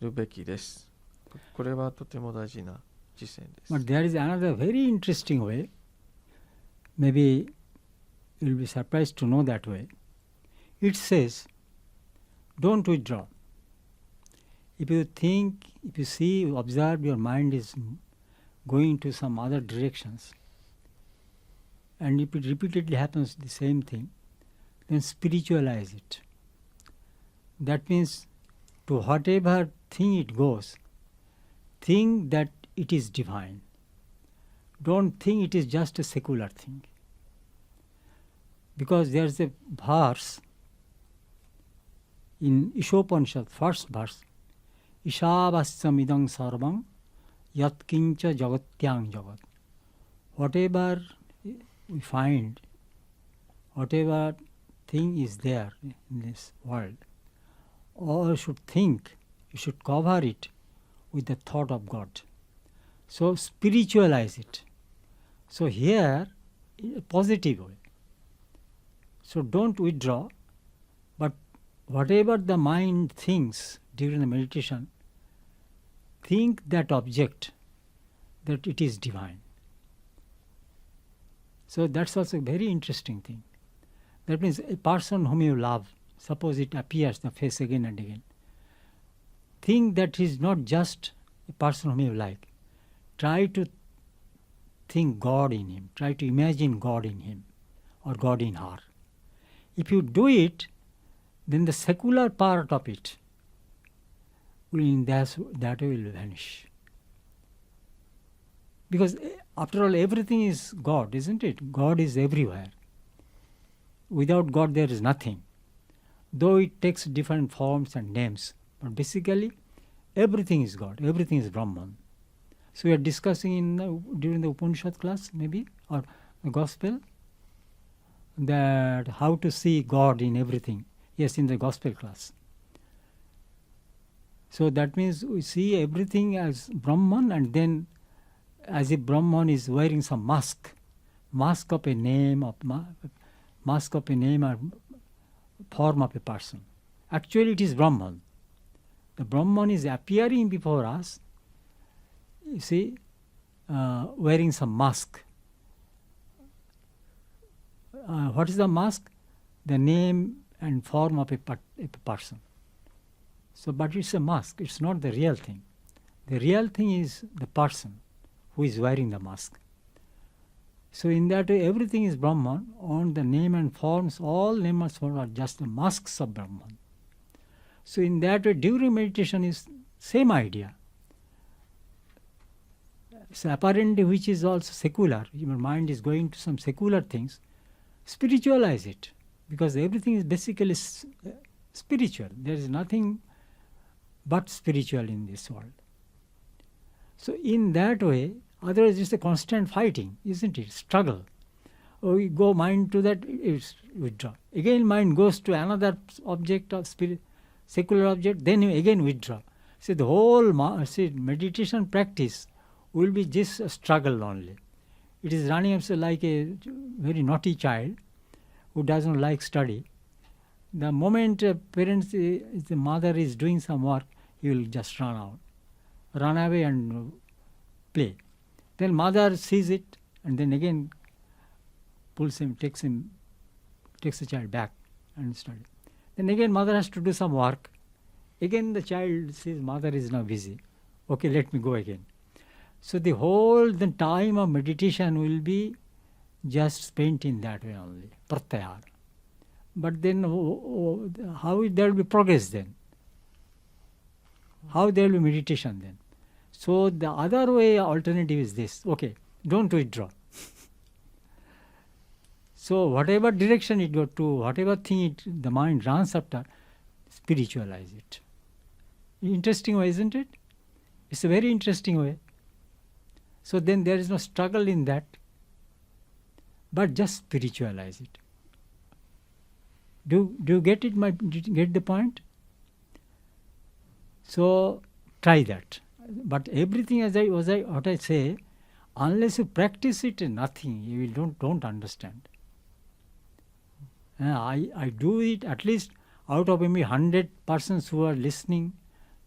るべきです。これはとても大事な実践です。But there is another very interesting way. Maybe you will be surprised to know that way. It says, don't withdraw. If you think, if you see, you observe your mind is going to some other directions, and if it repeatedly happens the same thing, then spiritualize it. That means to whatever thing it goes, think that it is divine. Don't think it is just a secular thing. Because there is a verse in Ishopanishad, first verse, Ishavasya idang sarvam yatkincha jagatyang jagat. Whatever we find, whatever thing is there in this world, all should think, you should cover it with the thought of God. So spiritualize it. So here, in a positive way. So don't withdraw, but whatever the mind thinks during the meditation, think that object, that it is divine. So that's also a very interesting thing. That means a person whom you love, suppose it appears the face again and again, think that he is not just a person whom you like. Try to think God in him, try to imagine God in him or God in her. If you do it, then the secular part of it that will vanish. Because after all, everything is God, isn't it? God is everywhere. Without God there is nothing. Though it takes different forms and names, but basically everything is God, everything is Brahman. So we are discussing during the Upanishad class maybe, or the Gospel, that how to see God in everything. Yes, in the Gospel class. So that means we see everything as Brahman, and then as if Brahman is wearing some mask of a name, mask of a name or form of a person. Actually, it is Brahman. The Brahman is appearing before us, you see, wearing some mask. What is the mask? The name and form of a person. So, but it's a mask, it's not the real thing. The real thing is the person who is wearing the mask. So in that way, everything is Brahman, and the name and forms, all name and forms are just the masks of Brahman. So in that way, during meditation is same idea. So apparently, which is also secular, your mind is going to some secular things, spiritualize it, because everything is basically spiritual. There is nothing but spiritual in this world. So in that way, otherwise it's a constant fighting, isn't it? Struggle. Oh, we go mind to that, it's withdraw. Again mind goes to another object of spirit, secular object, then you again withdraw. So the whole meditation practice will be just a struggle only. It is running up like a very naughty child who doesn't like study. The moment the mother is doing some work, he will just run away and play. Then mother sees it and then again pulls him, takes the child back and study. Then again mother has to do some work. Again the child says, mother is now busy. Okay, let me go again. So the time of meditation will be just spent in that way only, pratyahara. But then how there will be progress then? How there will be meditation then? So the other way, alternative is this. Okay, don't withdraw. So whatever direction it goes to, whatever thing the mind runs after, spiritualize it. Interesting way, isn't it? It's a very interesting way. So then there is no struggle in that, but just spiritualize it. Do you get it? Get the point? So try that. But everything, what I say, unless you practice it, nothing. You don't understand. I do it at least out of maybe 100 persons who are listening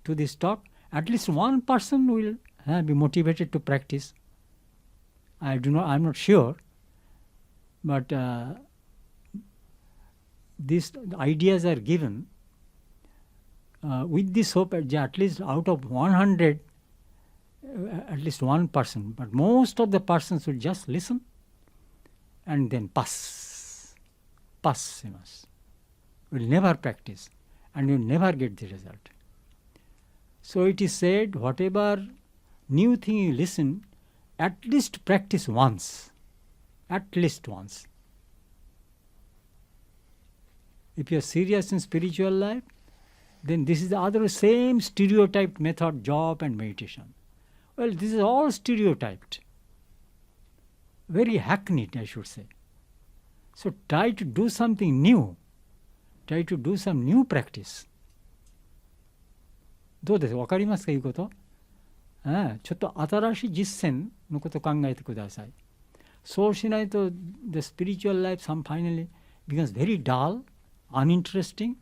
to this talk. At least one person will be motivated to practice. I'm not sure, but these ideas are given with this hope that at least out of 100, at least one person, but most of the persons will just listen and then pass, will never practice and will never get the result. So it is said, whatever new thing you listen, at least practice once. At least once. If you are serious in spiritual life, then this is the other same stereotyped method, job and meditation. Well, this is all stereotyped. Very hackneyed, I should say. So try to do something new. Try to do some new practice. どうですか？わかりますか？いうこと？ちょっと新しい実践のことを考えてください。そうしないと the spiritual life finally becomes very dull, uninteresting,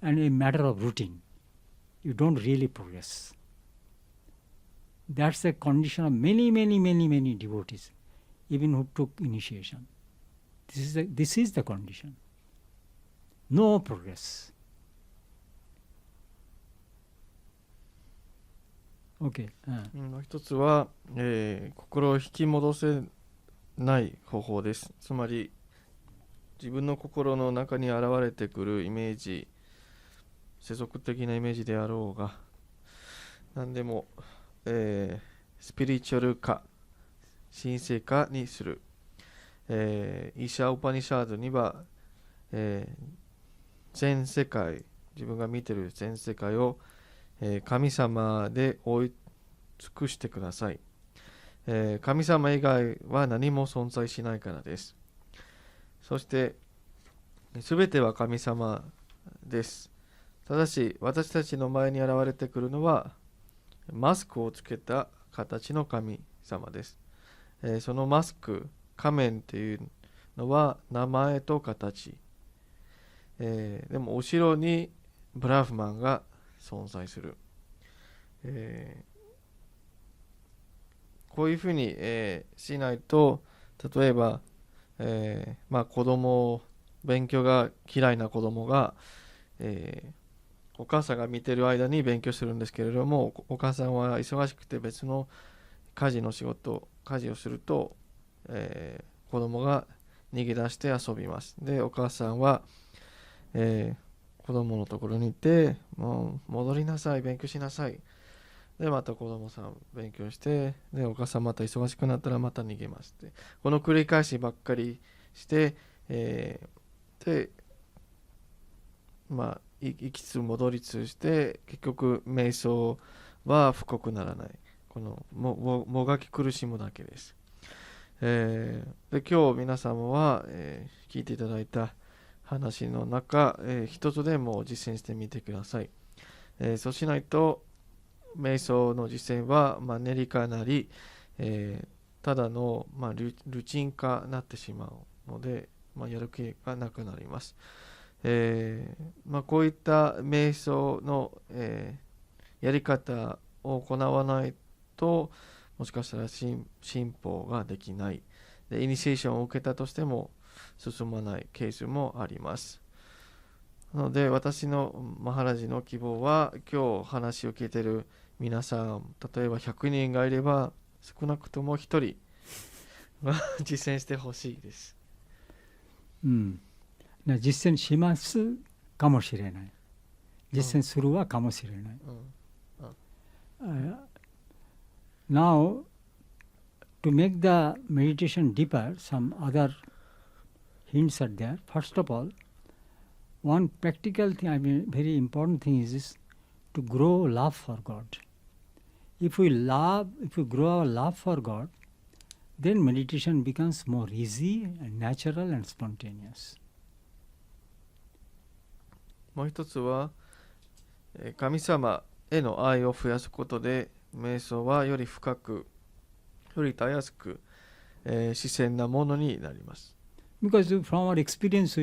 and a matter of routine. You don't really progress. That's the condition of many devotees, even who took initiation. This is the condition. No progress. Okay. もう一つは、心を引き戻せない方法です。つまり自分の心の中に現れてくるイメージ、世俗的なイメージであろうが何でも、スピリチュアル化、神聖化にする。イーシャ・ウパニシャードには、全世界、自分が見ている全世界を神様で覆い尽くしてください。神様以外は何も存在しないからです。そしてすべては神様です。ただし私たちの前に現れてくるのはマスクをつけた形の神様です。そのマスク、仮面というのは名前と形、でも後ろにブラフマンが存在する。こういうふうに、しないと、例えば、子供、勉強が嫌いな子供が、お母さんが見てる間に勉強するんですけれども、お母さんは忙しくて別の家事をすると、子供が逃げ出して遊びます。で、お母さんは、子供のところに行って、もう戻りなさい、勉強しなさい。で、また子供さん勉強して、で、お母さんまた忙しくなったらまた逃げます。で、この繰り返しばっかりして、で、行きつ戻りつして、結局、瞑想は深くならない。このもがき苦しむだけです。で、今日皆様は、聞いていただいた話の中、一つでも実践してみてください。そうしないと、瞑想の実践はマンネリ化なり、ただの、ルチン化になってしまうので、やる気がなくなります。こういった瞑想の、やり方を行わないと、もしかしたら進歩ができない。で、イニシエーションを受けたとしても進まないケースもあります。なので、私のマハラジの希望は、今日話を聞いている皆さん、例えば100人がいれば、少なくとも1人は実践してほしいです。実践しますかもしれない。実践するはかもしれない。Now, to make the meditation deeper, some other hints are there. First of all, one practical thing, very important thing is to grow love for God. If we grow our love for God, then meditation becomes more easy and natural and spontaneous. もう一つは、神様への愛を増やすことで、瞑想はより深く、よりたやすく、自然なものになります。Because from our experience,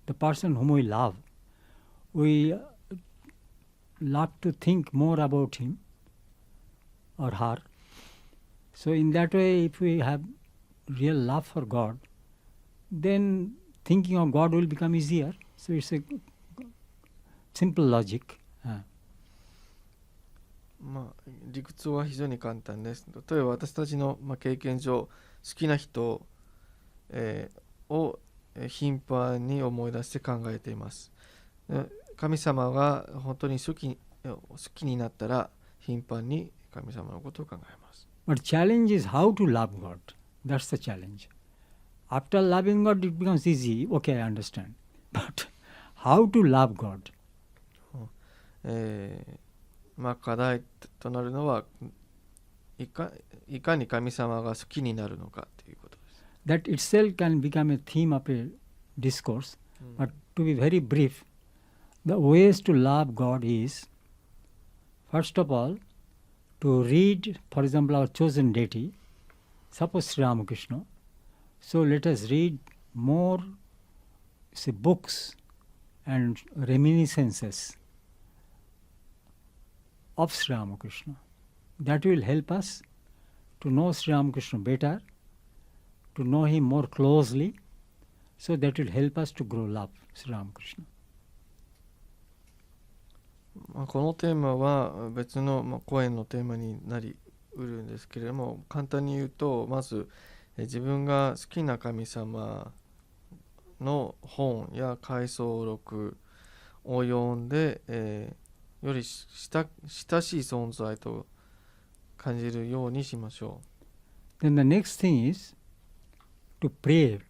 the person whom we love to think more about him or her. So in that way, if we have real love for God, then thinking of God will become easier. So it's a simple logic. 理屈は非常に簡単です。例えば私たちの、経験上、好きな人、を頻繁に思い出して考えています。神様が本当に好きになったら頻繁に神様のことを考えます。But challenge is how to love God. That's the challenge. After loving God, it becomes easy. Okay, I understand. But how to love God? 課題となるのはいかに神様が好きになるのかということです。That itself can become a theme of a discourse. But to be very brief, the ways to love God is, first of all, to read, for example, our chosen deity, suppose Sri Ramakrishna. So let us read more books and reminiscences of Sri Ramakrishna. That will help us to know Sri Ramakrishna better, to know him more closely, so that will help us to grow love Sri Ramakrishna. このテーマは別の講演のテーマになりうるんですけれども、簡単に言うと、まず自分が好きな神様の本や回想録を読んで、より親しい存在と感じるようにしましょう。Then the next thing is to pray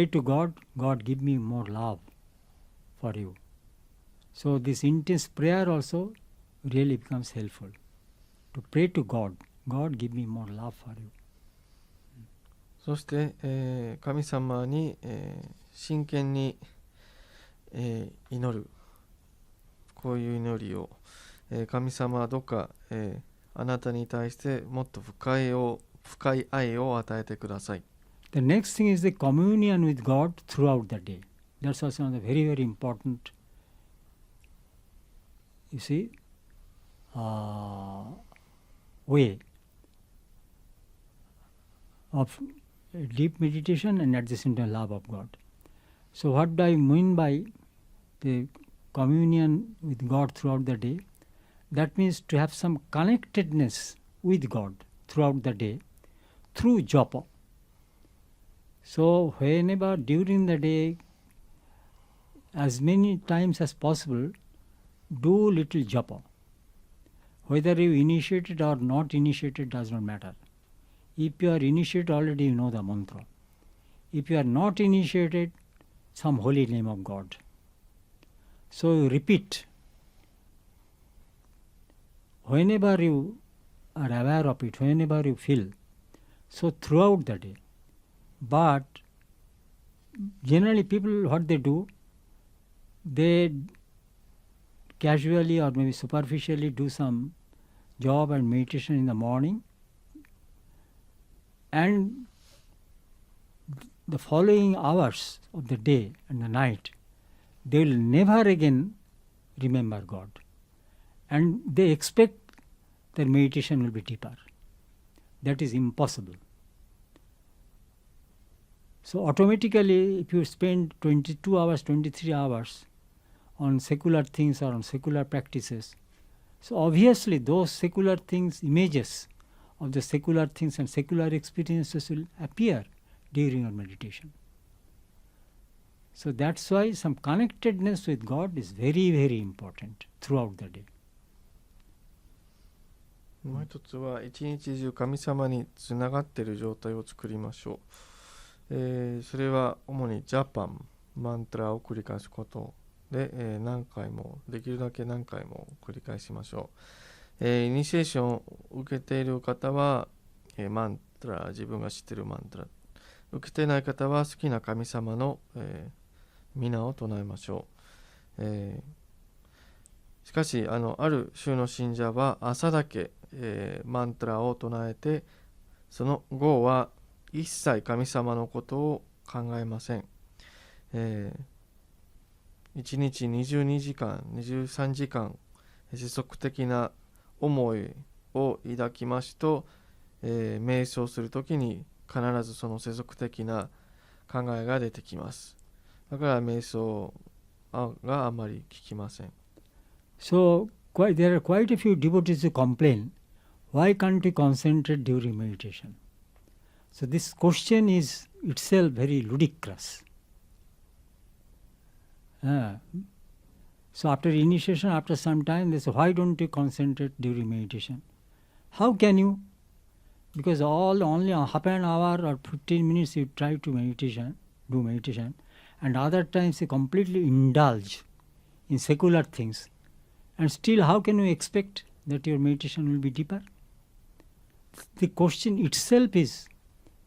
to God. God, give me more love for you. So this intense prayer also really becomes helpful. To pray to God. God, give me more love for you. そして、神様に、真剣に、祈る。こういう祈りを、神様どうか、あなたに対してもっと深い愛を与えてください。 The next thing is the communion with God throughout the day. That's also another very, very important, you see, way of deep meditation and at the same time love of God. So what do I mean by the communion with God throughout the day? That means to have some connectedness with God throughout the day through japa. So whenever during the day, as many times as possible, do little japa. Whether you initiated or not initiated does not matter. If you are initiated, already you know the mantra. If you are not initiated, some holy name of God. So you repeat. Whenever you are aware of it, whenever you feel, so throughout the day. But generally people, what they do, they casually or maybe superficially do some job and meditation in the morning, and the following hours of the day and the night, they will never again remember God. And they expect their meditation will be deeper. That is impossible. So automatically, if you spend 22 hours, 23 hours on secular things or on secular practices, so obviously those secular things, images of the secular things and secular experiences will appear during your meditation. So that's why some connectedness with God is very, very important throughout the day. もう一つは一日中神様につながっている状態を作りましょう。それは主にジャパン、マントラを繰り返すことで、何回もできるだけ何回も繰り返しましょう。イニシエーションを受けている方は、マントラ、自分が知っているマントラ、受けていない方は好きな神様の、皆を唱えましょう。しかしある宗の信者は朝だけ、マントラを唱えて、その後は一切神様のことを考えません。1日22時間、23時間、世俗的な思いを抱きますと、瞑想するときに必ずその世俗的な考えが出てきます。だから瞑想があまり効きません。So there are quite a few devotees who complain, why can't we concentrate during meditation? So this question is itself very ludicrous. So after initiation, after some time, they say, why don't you concentrate during meditation? How can you? Because only half an hour or 15 minutes you try to do meditation, and other times you completely indulge in secular things. And still, how can you expect that your meditation will be deeper? The question itself is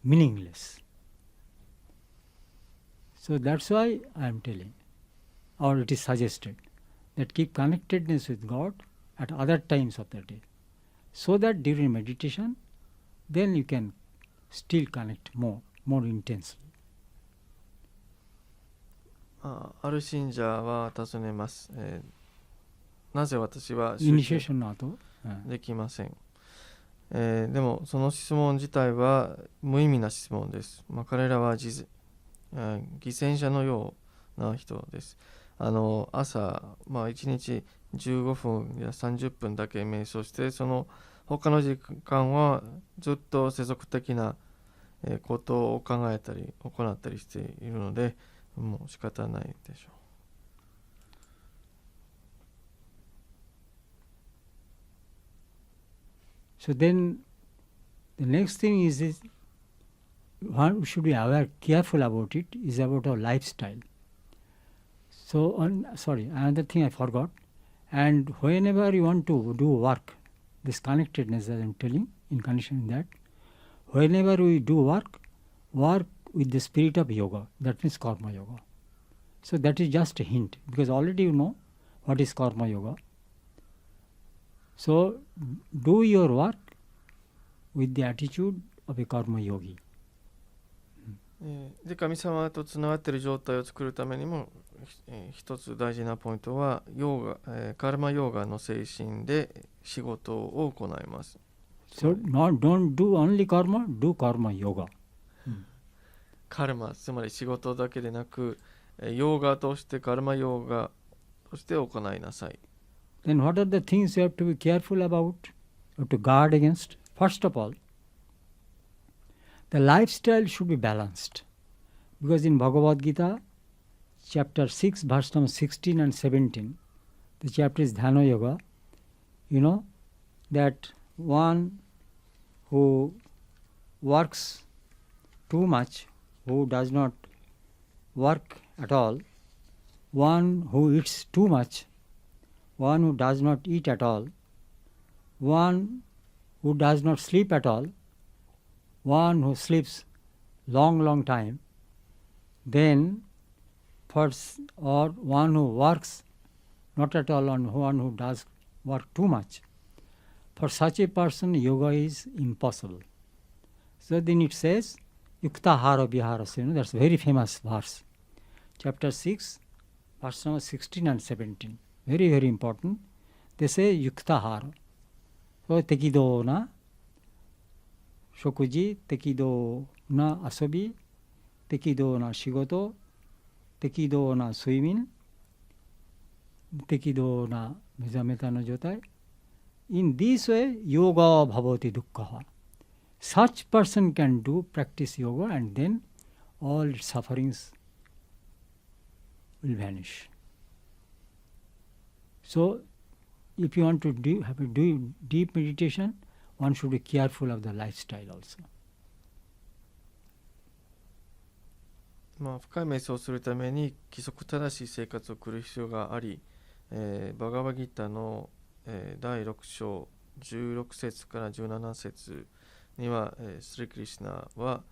meaningless. So that's why I am telling, or it is suggested, that keep connectedness with God at other times of the day, so that during meditation, then you can still connect more intensely. ある信者は尋ねます。なぜ私はイニシエーションの後できません。でもその質問自体は無意味な質問です。彼らは犠牲者のような人です。朝、1日15分や30分だけ瞑想して、その他の時間はずっと世俗的なことを考えたり行ったりしているので、もう仕方ないでしょう。So then, the next thing is this, one should be aware, careful about it, is about our lifestyle. So, another thing I forgot. And whenever you want to do work, this connectedness that I am telling, in connection with that, whenever we do work with the spirit of yoga, that means karma yoga. So that is just a hint, because already you know what is karma yoga. So do your work with the attitude of a karma yogi. で神様とつながっている状態を作るためにも、一つ大事なポイントはカルマヨーガの精神で仕事を行います。So don't do only karma, do karma yoga. カルマ、つまり仕事だけでなく、ヨーガとしてカルマヨーガとして行いなさい。Then what are the things you have to be careful about or to guard against? First of all, the lifestyle should be balanced. Because in Bhagavad Gita, chapter 6, verse number 16 and 17, the chapter is Dhyana Yoga. You know that one who works too much, who does not work at all, one who eats too much, one who does not eat at all, one who does not sleep at all, one who sleeps long time, then or one who works not at all, and one who does work too much. For such a person, yoga is impossible. So then it says, Yukta Hara Viharasya. That's a very famous verse. Chapter 6, verse number 16 and 17. Very, very important. They say Yukta Hara. So tekido na shokuji, tekido na asobi, tekido na shigoto, tekido na suimin, tekido na mezameta no jotai. In this way, yoga bhavati dukkha. Such person can practice yoga, and then all its sufferings will vanish. So, if you want to do deep meditation, one should be careful of the lifestyle also. 深い瞑想をするために規則正しい生活を送る必要があり、バガバギータの、第6章16節から17節には、スリクリシュナは、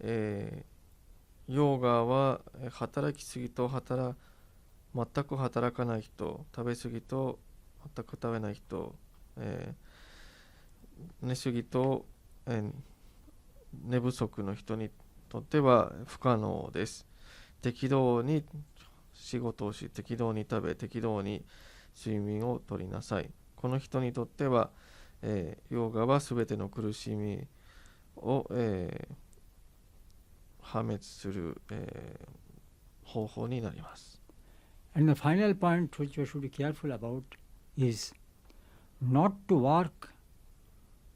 ヨーガは働きすぎと全く働かない人、食べすぎと全く食べない人、寝すぎと、寝不足の人にとっては不可能です。適度に仕事をし、適度に食べ、適度に睡眠をとりなさい。この人にとっては、ヨガはすべての苦しみを、破滅する、方法になります。And the final point which we should be careful about is not to work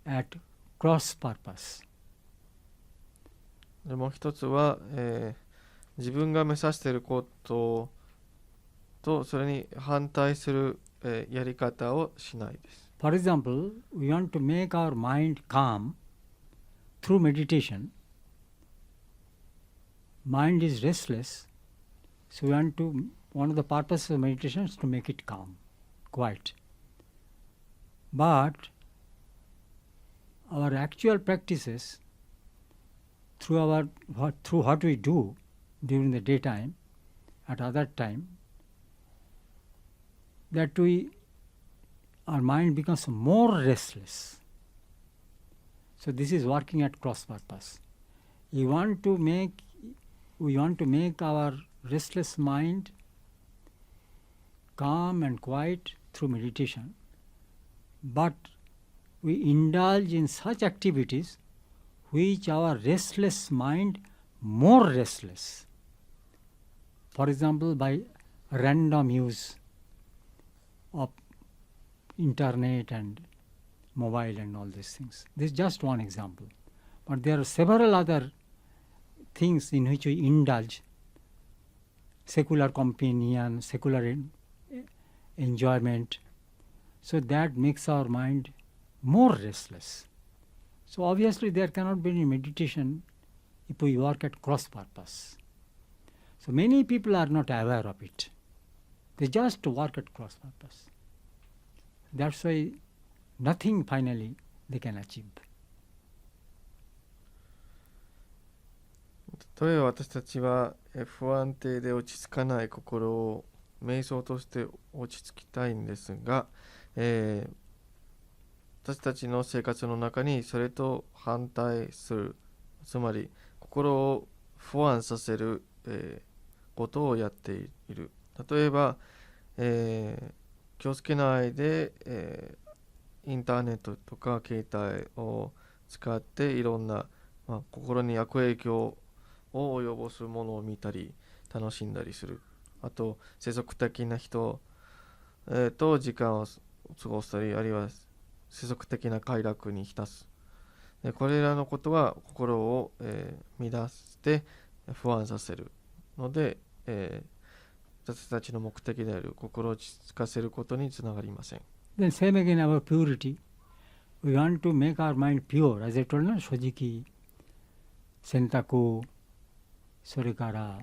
at cross purpose. でもう一つは、自分が目指していることとそれに反対する、やり方をしないです。For example, we want to make our mind calm through meditation. Mind is restless, so one of the purposes of meditation is to make it calm, quiet. But our actual practices, through what we do during the daytime, at other time, that our mind becomes more restless. So this is working at cross purpose. We want to make our restless mind calm and quiet through meditation, but we indulge in such activities which our restless mind more restless. For example, by random use of internet and mobile and all these things. This is just one example. But there are several other things in which we indulge. Secular companion, secular enjoyment. So that makes our mind more restless. So obviously there cannot be any meditation if we work at cross purpose. So many people are not aware of it. They just work at cross purpose. That's why nothing finally they can achieve. 例えば私たちは不安定で落ち着かない心を瞑想として落ち着きたいんですが、私たちの生活の中にそれと反対する、つまり心を不安させる、ことをやっている。例えば、気をつけないで、インターネットとか携帯を使っていろんな、心に悪影響を及ぼすものを見たり楽しんだりする。あと世俗的な人、と時間を過ごしたり、あるいは世俗的な快楽に浸す。これらのことは心を、乱して不安させるので、私たちの目的である心を落ち着かせることにつながりません。Then same again about purity. We want to make our mind pure. As I told you, 正直、洗濯、それから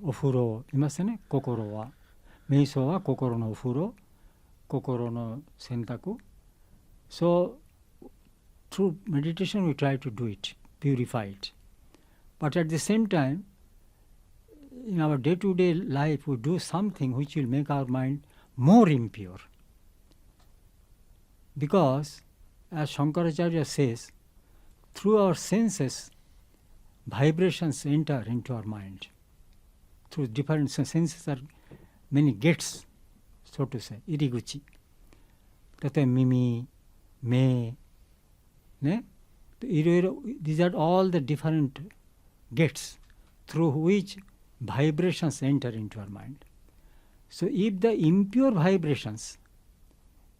お風呂、いますね、心は。瞑想は心のお風呂、心の洗濯。So, through meditation we try to do it, purify it. But at the same time, in our day-to-day life we do something which will make our mind more impure. Because, as Shankaracharya says, through our senses, vibrations enter into our mind. Through different senses are many gates, so to say, iriguchi. 例えば耳、目、ね、いろいろ、these are all the different gates through which vibrations enter into our mind. So if the impure vibrations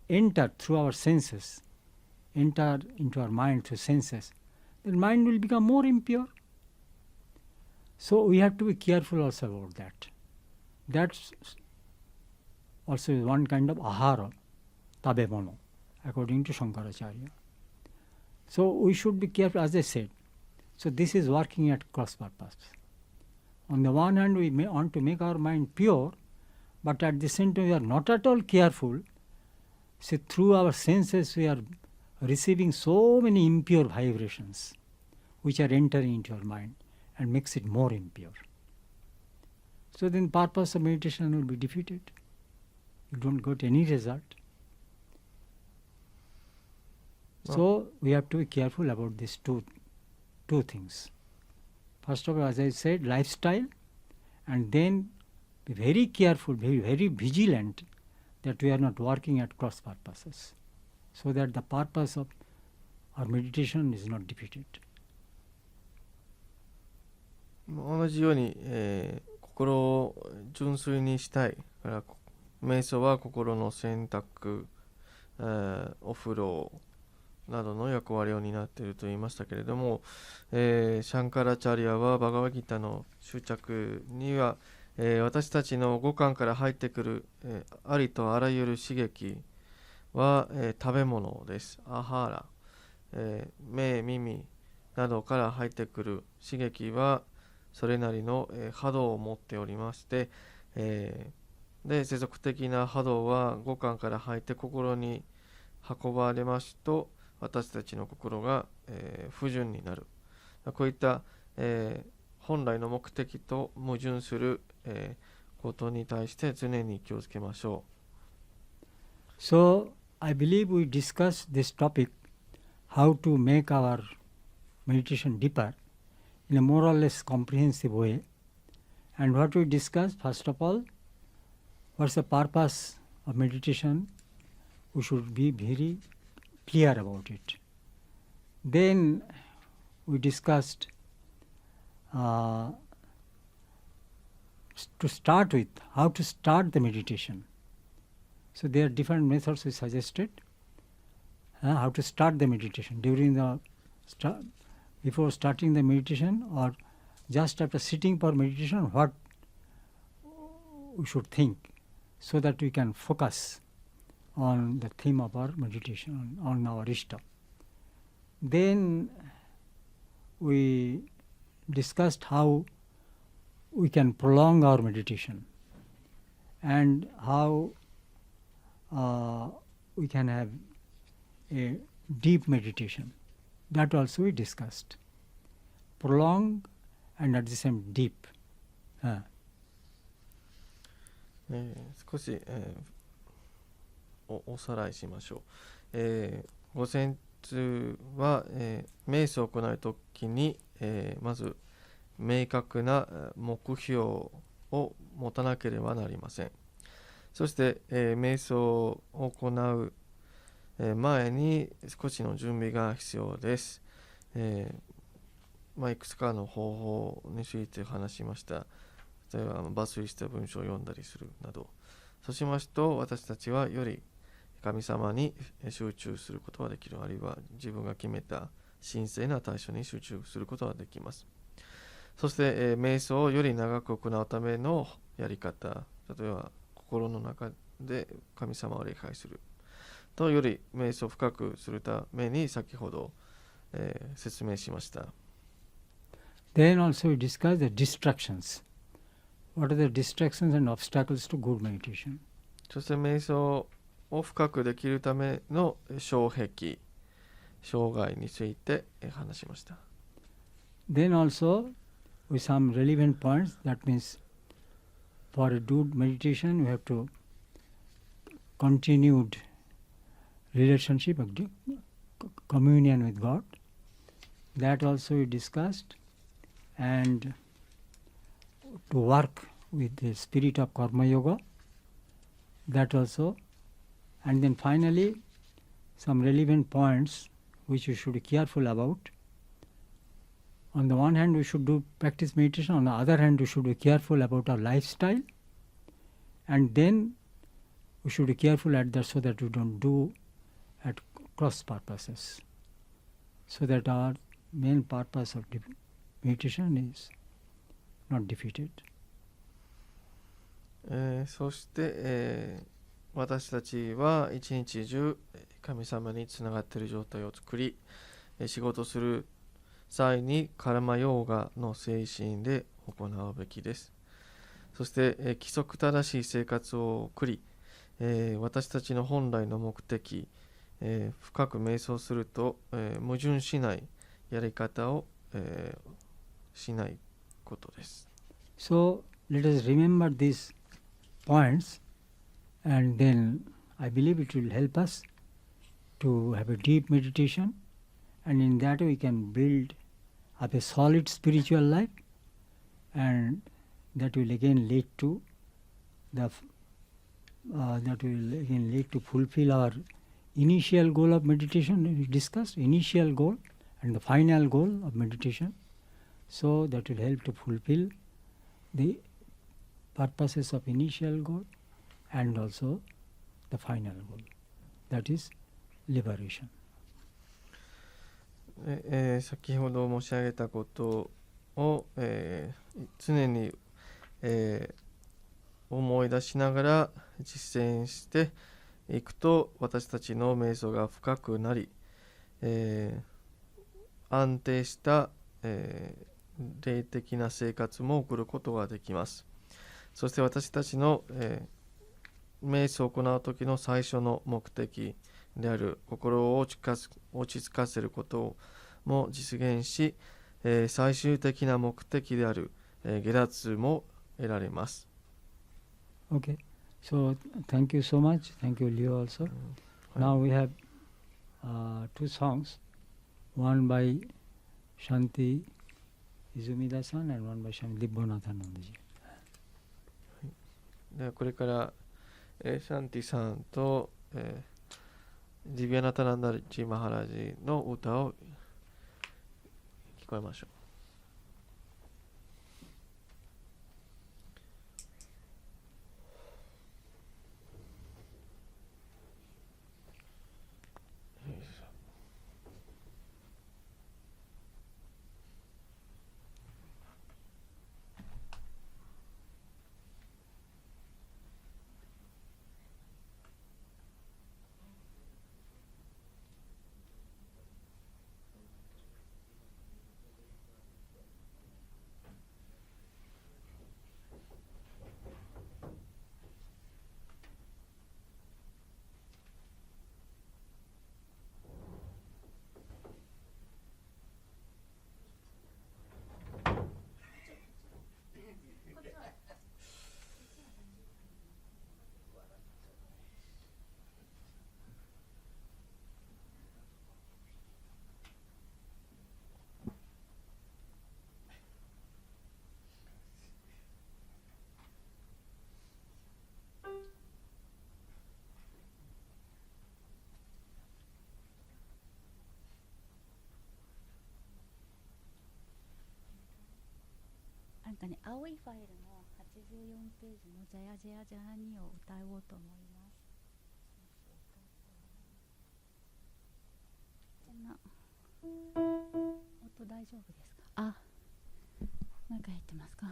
enter through our senses, enter into our mind through senses, then mind will become more impure. So we have to be careful also about that. That's also one kind of ahara, tabemono, according to Shankaracharya. So we should be careful, as I said. So this is working at cross purpose. On the one hand, we may want to make our mind pure, but at the same time we are not at all careful. So through our senses we are receiving so many impure vibrations which are entering into our mind and makes it more impure. So then purpose of meditation will be defeated. You don't get any result. So we have to be careful about these two things. First of all, as I said, lifestyle, and then be very careful, very vigilant that we are not working at cross purposes, so that the purpose of our meditation is not defeated. 同じように、心を純粋にしたいから瞑想は心の選択、お風呂などの役割を担っていると言いましたけれども、シャンカラチャリアはバガワギタの執着には、私たちの五感から入ってくる、ありとあらゆる刺激は、食べ物です。アハーラ、目、耳などから入ってくる刺激はそれなりの、波動を持っておりまして、で世俗的な波動は五感から入って心に運ばれますと私たちの心が、不純になる。こういった、本来の目的と矛盾する、ことに対して常に気をつけましょう。So, I believe we discussed this topic, how to make our meditation deeper in a more or less comprehensive way. And what we discussed, first of all, what's the purpose of meditation? We should be very clear about it. Then we discussed to start with, how to start the meditation. So there are different methods we suggested. How to start the meditation during the before starting the meditation or just after sitting for meditation, what we should think so that we can focus on the theme of our meditation, on our Ishta. Then we discussed how we can prolong our meditation and how we can have a deep meditation. That also we discussed. Prolong and at the same deep. 少し、おさらいしましょう。午前中は、瞑想を行うときに、まず明確な目標を持たなければなりません。そして、瞑想を行う前に少しの準備が必要です。いくつかの方法について話しました。例えば抜粋した文章を読んだりするなど。そうしますと、私たちはより神様に集中することができる。あるいは自分が決めた神聖な対象に集中することができます。そして、瞑想をより長く行うためのやり方、例えば心の中で神様を礼拝すると、より瞑想を深くするために先ほど、説明しました。Then also we discuss the distractions. What are the distractions and obstacles to good meditation? そして瞑想を深くできるための障壁、障害について話しました。Then also with some relevant points, that means for a good meditation you have to continued relationship, communion with God. That also we discussed, and to work with the spirit of Karma Yoga, that also, and then finally some relevant points which we should be careful about. On the one hand we should practice meditation, on the other hand we should be careful about our lifestyle, and then we should be careful at that so that we don't do at cross purposes, so that our main purpose of meditation is not defeated. そして、私たちは一日中神様につながっている状態を作り、仕事する際にカルマヨーガの精神で行うべきです。そして、規則正しい生活を送り、私たちの本来の目的、深く瞑想すると、矛盾しないやり方を、しないことです。So let us remember these points, and then I believe it will help us to have a deep meditation, and in that we can build up a solid spiritual life, and that will again lead to fulfill our initial goal of meditation. We discussed initial goal and the final goal of meditation, so that will help to fulfill the purposes of initial goal and also the final goal, that is liberation. 先ほど申し上げたことを、常に、思い出しながら実践していくと、私たちの瞑想が深くなり、安定した、霊的な生活も送ることができます。そして私たちの、瞑想を行う時の最初の目的である心を落ち着かせることも実現し、最終的な目的である、下脱も得られます。Okay, so thank you so much. Thank you, Leo, also. Now we have two songs, one by Shanti Izumida-san and one by Shanti Dibbonathanandaji. ではこれから、シャンティさんと、ディビアナタナンダジマハラジの歌を聞こえましょう。なんかね、青いファイルの84ページのジャヤジャヤジャーニーを歌おうと思います。こんな音大丈夫ですか？あ、なんか入ってますか？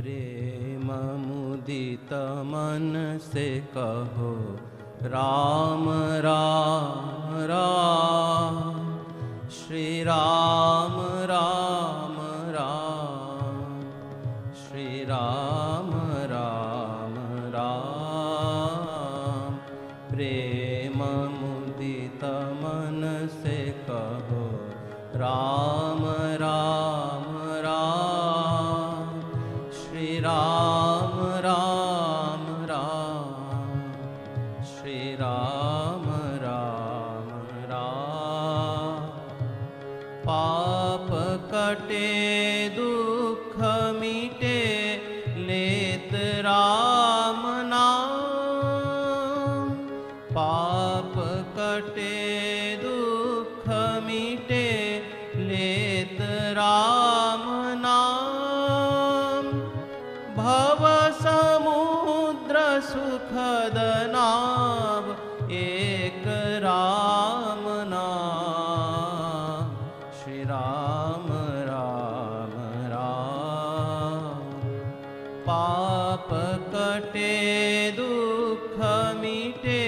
प्रेम मुदित मन से कहो राम राम राम, श्री राम राम राम, श्री राम राम राम। प्रेम मुदित मन से कहो राम राम राम, श्री राम राम राम, श्री राम राम राम। पाप कटे दुख मिटे लेत राम नाम, पाप कटे दुख मिटे लेत राम नाम। भव समुद्र सुखद नाव एक राम नाम, श्री राम राम राम। पाप कटे दुख मिटे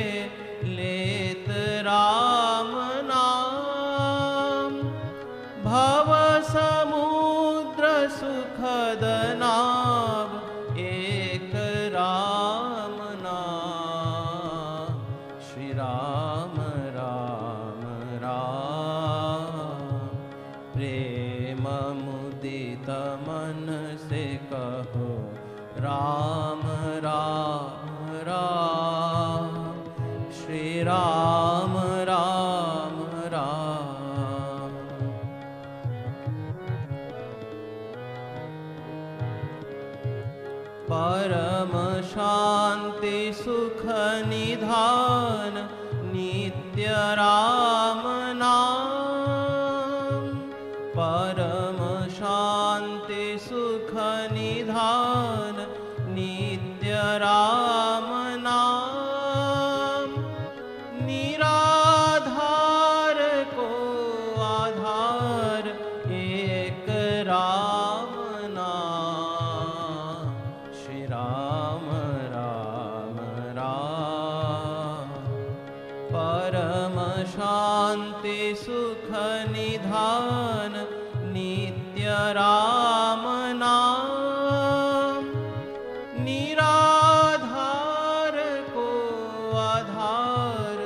लेत राम नाम। भव समुद्र सुखद नाव एक राम नाम, श्री राम राम राम। प्रेम मुदित मन से कहो राम राम राम, श्री राम राम राम। परम शांति सुख निधान नित्य राम नाम। परम शांति सुख निधान नित्य राम नाम। निराधार को आधार एक राम नाम, श्री राम राम राम। परम शांति सुख निधान नित्य राम नाम। निराधार को आधार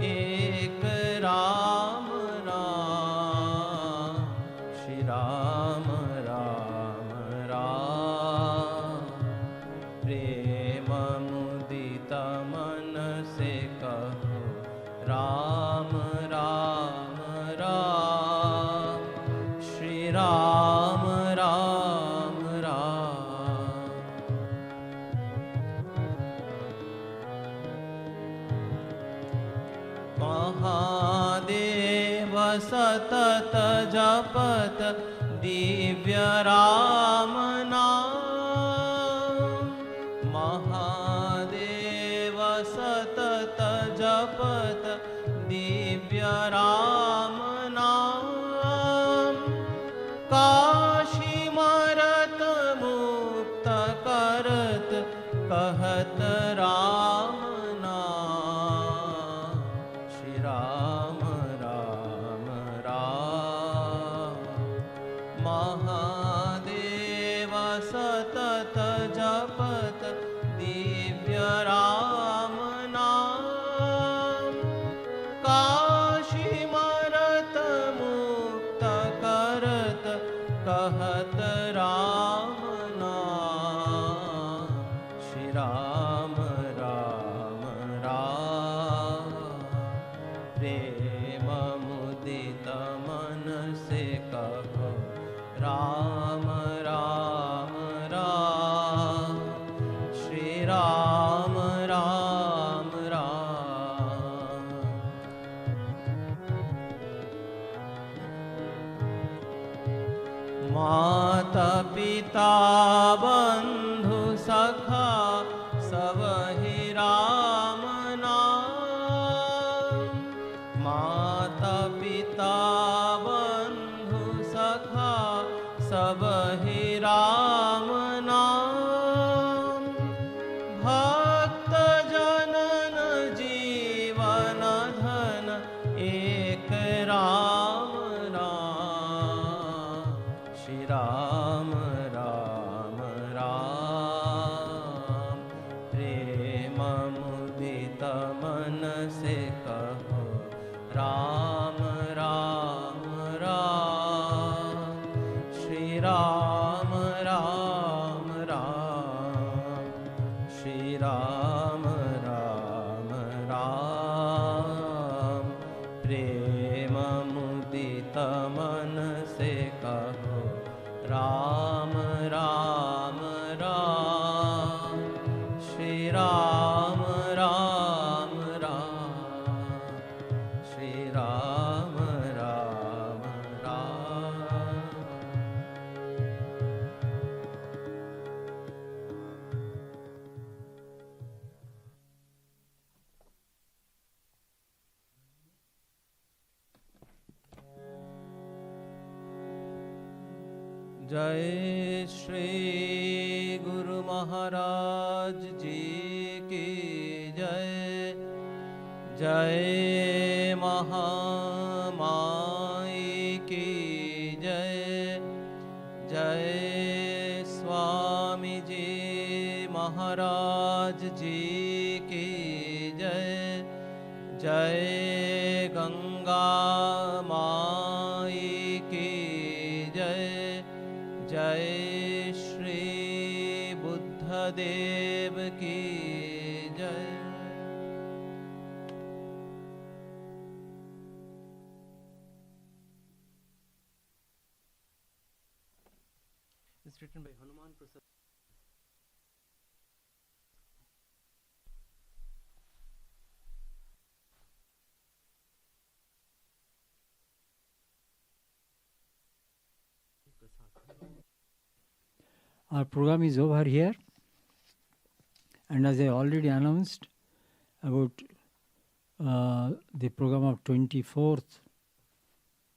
एक राम नाम, श्री राम राम राम। प्रेम मुदित मन से कहो राम राम राम, श्री राम राम राम। महादेव सतत जपत दिव्य राम नाम। महादेव सतत जपत दिव्य राम नाम। काशी मरत मुक्त करत कहत राम नाम, श्री राम राम राम। महादेव सतत जपत दिव्य राम नाम। काशी मरत मुक्त करत कहत राम नाम, श्री राम राम राम। प्रेम मुदित मन से कहो राम राम राम, श्री राम राम राम। माता पिता बंधु सखा सब ही राम नाम। माता पिता बंधु सखा सब ही राम नाम। मन से कहो राम राम राम, श्री राम राम राम, श्री राम राम राम। प्रेम मुदित मन से कहो राम राम राम, श्री राम राम राम, श्री राम राम राम। जय श्री गुरु महाराज जी की जय, जय महामाई की जय, जय स्वामी जी महाराज जी की जय, जय गंगा माई की जय, जय श्री बुद्धदेव की जय। It's written by Hanuman Prasad. Our program is over here, and as I already announced about the program of 24th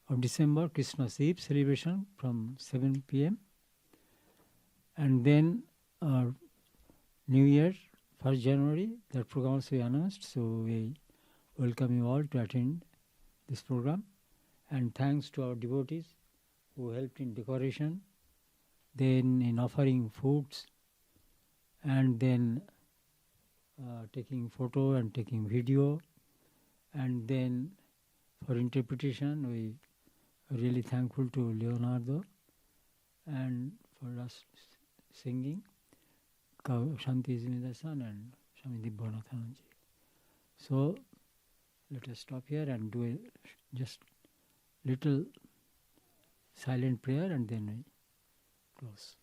of December, Christmas Eve celebration from 7 p.m. and then New Year, 1st January, that program also we announced, so we welcome you all to attend this program, and thanks to our devotees who helped in decoration, then in offering foods, and then taking photo and taking video, and then for interpretation we are really thankful to Leonardo, and for us singing Shanti Izmida-san and Swami Dibbonathananji. So let us stop here and do a just little silent prayer, and then we close.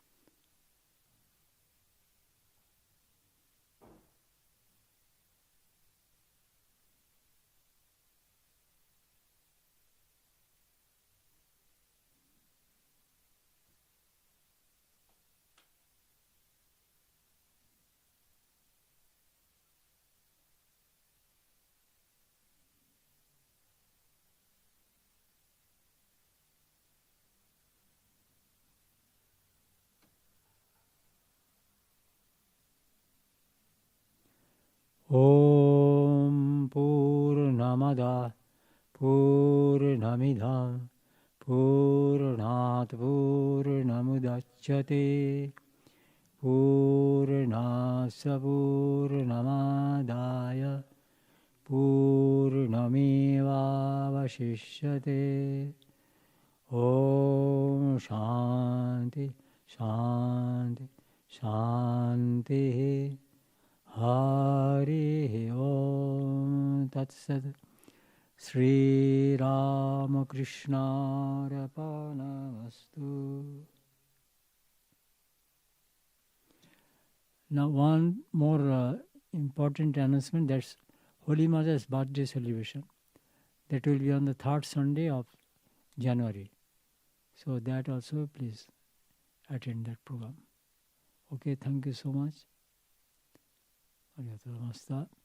Om Purnamada Purnamidham Purnat Purnamudachyate Purnasa Purnamadaya Purnamevavashishyate. Om Shanti Shanti Shanti. Hari Om Tat Sat. Sri Ramakrishna Arpanamastu. Now one more important announcement, that's Holy Mother's birthday celebration. That will be on the 3rd Sunday of January. So that also please attend that program. Okay, thank you so much. ありがとうございました。